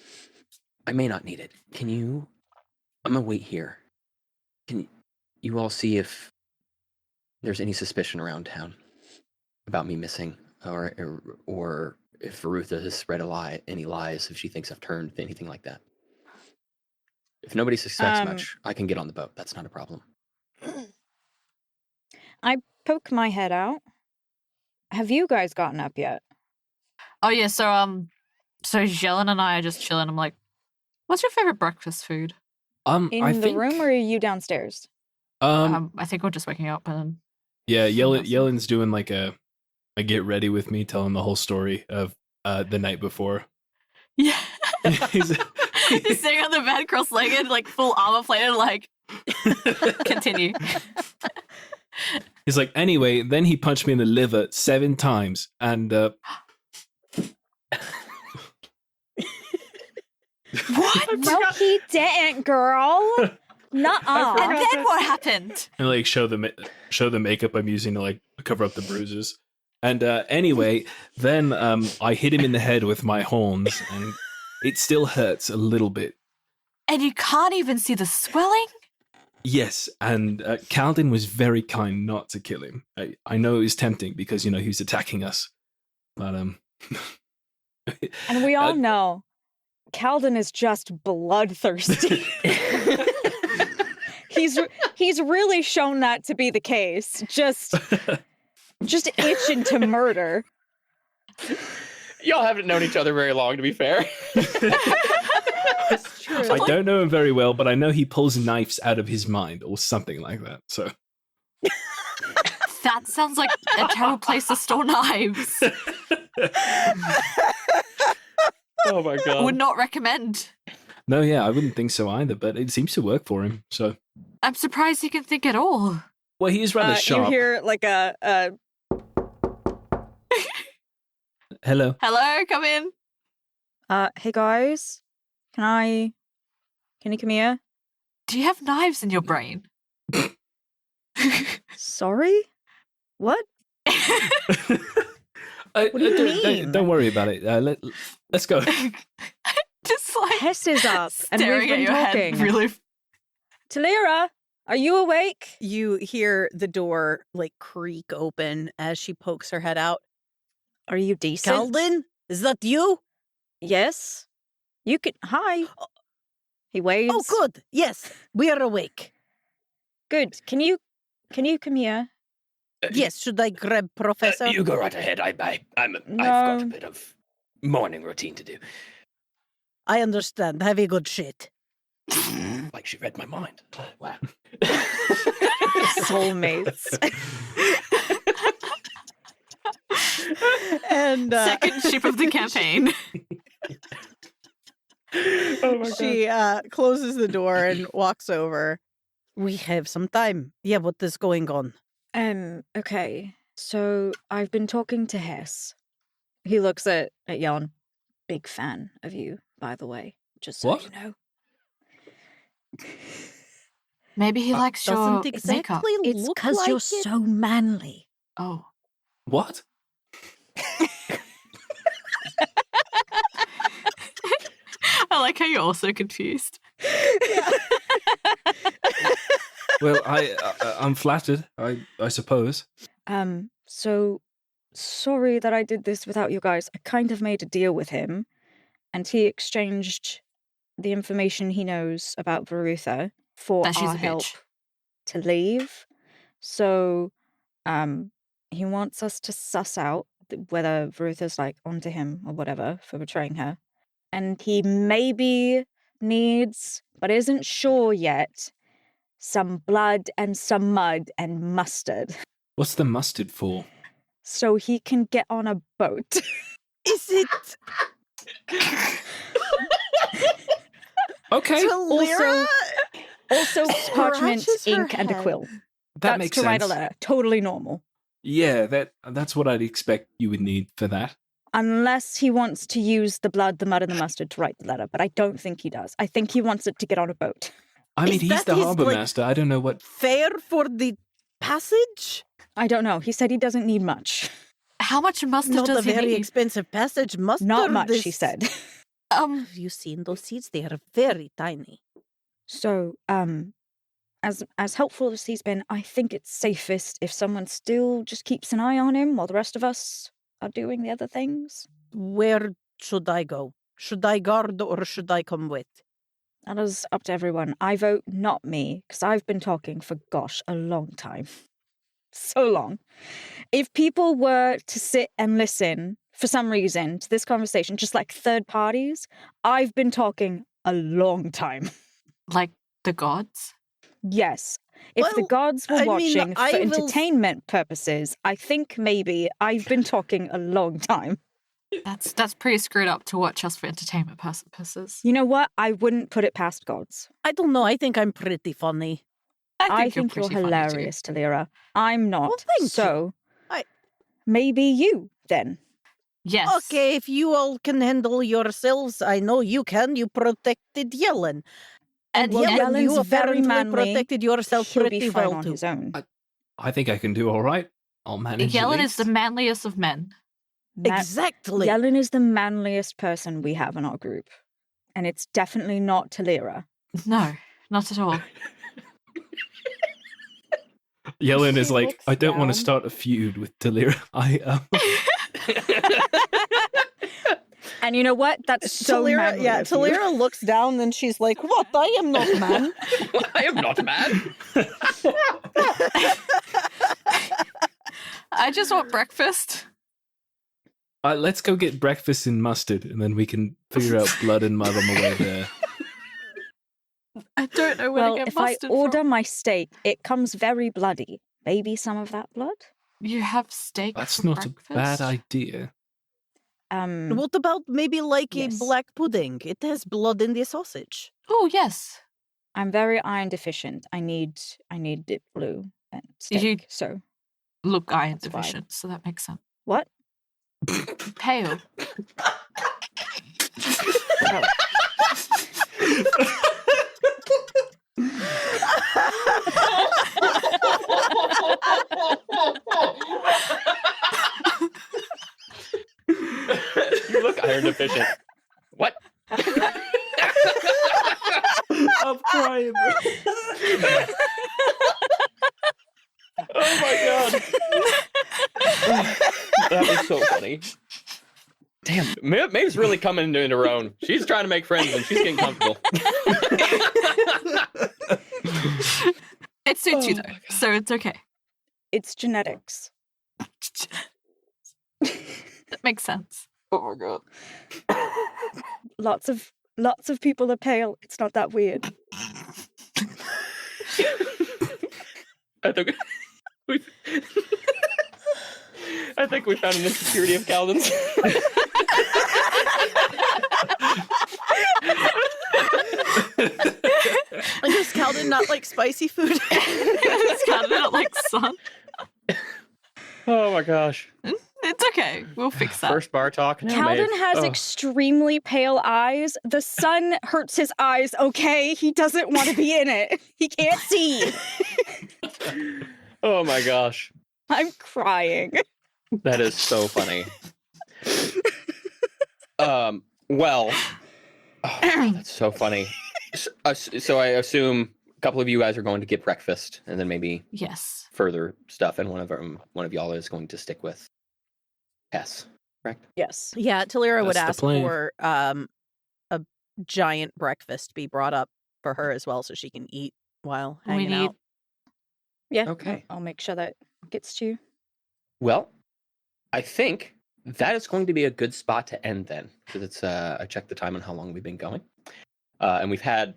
I may not need it. Can you... I'm gonna wait here. Can you all see if there's any suspicion around town about me missing, or if Varutha has spread any lies, if she thinks I've turned, anything like that? If nobody suspects much, I can get on the boat. That's not a problem. I poke my head out. Have you guys gotten up yet? Oh yeah, so Jellen and I are just chilling. I'm like, what's your favorite breakfast food? In the room, or are you downstairs? I think we're just waking up and then... Yeah, Yellen's doing like a get ready with me, telling the whole story of the night before. Yeah. He's sitting on the bed cross-legged, like full armor plated, like continue. He's like, anyway, then he punched me in the liver 7 times, and What? No, he didn't, girl. Nuh-uh. And then what happened? and like show the makeup I'm using to like cover up the bruises. And anyway, then I hit him in the head with my horns, and it still hurts a little bit. And you can't even see the swelling? Yes, and Kaldin was very kind not to kill him. I know it was tempting because, he was attacking us. But, And we all know Kaldin is just bloodthirsty. He's really shown that to be the case. Just itching to murder. Y'all haven't known each other very long, to be fair. That's true. I don't know him very well, but I know he pulls knives out of his mind or something like that. So That sounds like a terrible place to store knives. Oh my god. Would not recommend. no, yeah, I wouldn't think so either. But it seems to work for him. So I'm surprised he can think at all. well, he is rather You sharp. hear like a Hello. Hello, come in. Hey guys, can you come here? Do you have knives in your brain? Sorry? What? What do you mean? Don't worry about it. Let's go. Just like Hess is up, and we've staring at been your talking. head. Really. Thalira, are you awake? You hear the door like creak open as she pokes her head out. Are you decent? Kaldin, is that you? Yes. You can. Hi. He waves. Oh, good. Yes, we are awake. Good. Can you come here? Yes, should I grab Professor? You go right ahead. I've got a bit of morning routine to do. I understand. Have a good shit. Like she read my mind. Wow. Soulmates. And Second ship of the campaign. Oh my she closes the door and walks over. We have some time. Yeah, what is going on? Okay. So I've been talking to Hess. He looks at Jan. Big fan of you, by the way. Just so What? you know. Maybe he likes your Doesn't makeup. exactly It's look because like you're it. so manly. Oh. What? I like how you're also confused. Well, I'm flattered. I suppose. So sorry that I did this without you guys. I kind of made a deal with him, and he exchanged the information he knows about Varutha for That she's our a help bitch. to leave. So, he wants us to suss out whether Varutha's like onto him or whatever for betraying her, and he maybe needs, but isn't sure yet, some blood and some mud and mustard, What's the mustard for? so he can get on a boat. Is it Okay, Thalira? Also, parchment, Scratches her ink, and a head. quill. that That's makes to sense. write a letter. Totally normal. Yeah, that's what I'd expect you would need for that. Unless he wants to use the blood, the mud, and the mustard to write the letter, but I don't think he does. I think he wants it to get on a boat. I mean, Is he's that the his, harbor like, master. I don't know what. Fair for the passage? I don't know. He said he doesn't need much. How much mustard Not a does he very need? expensive passage. Mustard Not much, is... he said. Have you seen those seeds? They are very tiny. So, as helpful as he's been, I think it's safest if someone still just keeps an eye on him while the rest of us are doing the other things. Where should I go? Should I guard or should I come with? That is up to everyone. I vote not me, because I've been talking for, gosh, a long time. So long. If people were to sit and listen, for some reason, to this conversation, just like third parties, I've been talking a long time. Like the gods? Yes. If the Well, gods were I mean, watching I for will- entertainment purposes, I think maybe I've been talking a long time. That's pretty screwed up to watch us for entertainment purposes. You know what? I wouldn't put it past gods. I don't know. I think I'm pretty funny. I think you're pretty funny too. hilarious, Thalira. I'm not. Well, thank you. So, I- maybe you, then. Yes. Okay, if you all can handle yourselves, I know you can. You protected Yellen. And Well, Yellen, Yellen's you very apparently manly. protected yourself He'll pretty be fine well on too. his own. I think I can do all right. I'll manage. at Yellen is the least. manliest of men. Exactly. Yellen is the manliest person we have in our group. And it's definitely not Thalira. No, not at all. Yellen is She like, looks I don't want to down. start a feud with Thalira. And you know what? That's so Thalira, manly yeah, of you. Thalira looks down and she's like, "What? I am not man." I am not mad. I just want breakfast. Let's go get breakfast and mustard, and then we can figure out blood and mud on the way there. I don't know where Well, to get if I mustard order from. my steak, it comes very bloody. Maybe some of that blood? You have steak That's for not breakfast? a bad idea. What about maybe like Yes. a black pudding? It has blood in the sausage. Oh, yes. I'm very iron deficient. I need it blue and steak. You- So Look, iron That's fine. deficient, so that makes sense. what? Pale. Oh. iron deficient. What? I'm crying, bro. Oh my god. That was so funny. Damn, Maeve's really coming into her own. She's trying to make friends and she's getting comfortable. It suits you though, so it's okay. It's genetics. That makes sense. Oh my god. Lots of people are pale. It's not that weird. I think we found an insecurity of Kaldin's. Does Kaldin not like spicy food? Does Kaldin not like sun? Oh my gosh. It's okay. We'll fix that. First bar talk. Now, Kaldin Maeve. has extremely pale eyes. The sun hurts his eyes, okay? He doesn't want to be in it. He can't see. Oh my gosh. I'm crying. That is so funny. Well, that's so funny. So I assume a couple of you guys are going to get breakfast, and then maybe Yes. further stuff, and one of y'all is going to stick with Tess, correct? Yes. Yeah, Thalira would That's ask the plan. for a giant breakfast be brought up for her as well, so she can eat while We hanging need- out. Yeah. Okay. I'll make sure that gets to you. Well, I think that is going to be a good spot to end then, because it's I checked the time on how long we've been going, and we've had,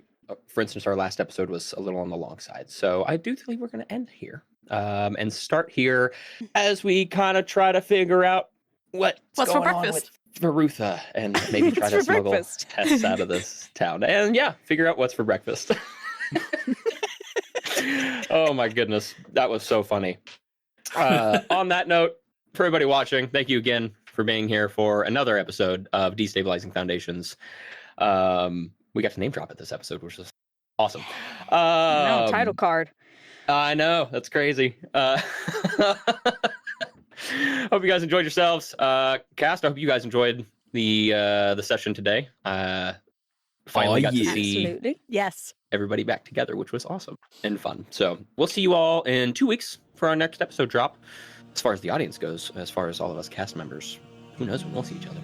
for instance, our last episode was a little on the long side, so I do think we're going to end here and start here as we kind of try to figure out what's for going on breakfast? with Verutha, and maybe try to for smuggle breakfast? Tess out of this town, and yeah, figure out what's for breakfast. Oh my goodness, that was so funny. On that note, for everybody watching, thank you again for being here for another episode of Destabilizing Foundations. We got to name drop it this episode, which was awesome. No, title card. I know, that's crazy. Hope you guys enjoyed yourselves. Cast, I hope you guys enjoyed the session today. Finally got to see Absolutely. Yes. everybody back together, which was awesome and fun. So we'll see you all in 2 weeks for our next episode drop. As far as the audience goes, as far as all of us cast members, who knows when we'll see each other.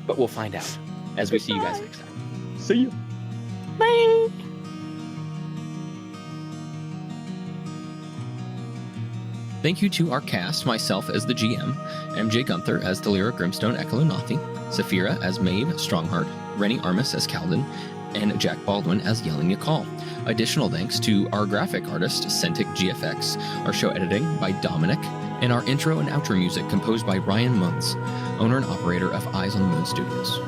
But we'll find out as we see you guys next time. See you. Bye. Thank you to our cast, myself as the GM, MJ Guenther as Thalira, Grimstone, Eku'Lanathi, Sapheara as Maeve, Strongheart, Rennie, Armas as Kaldin, and Jack Baldwin as Yellen Ykalle. Additional thanks to our graphic artist, Sentic GFX, our show editing by Dominic, and our intro and outro music composed by Ryan Munz, owner and operator of Eyes on the Moon Studios.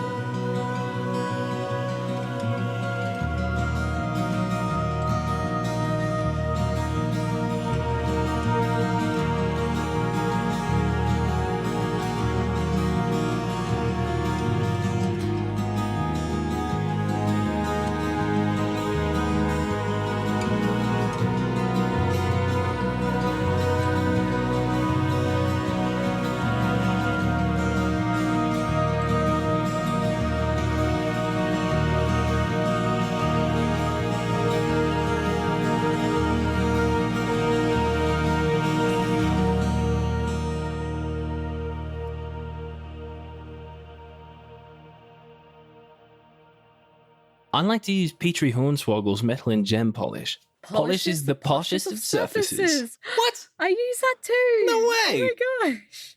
I like to use Petrie Hornswoggle's metal and gem polish. Polish is the poshest of surfaces. What? I use that too. No way. Oh my gosh.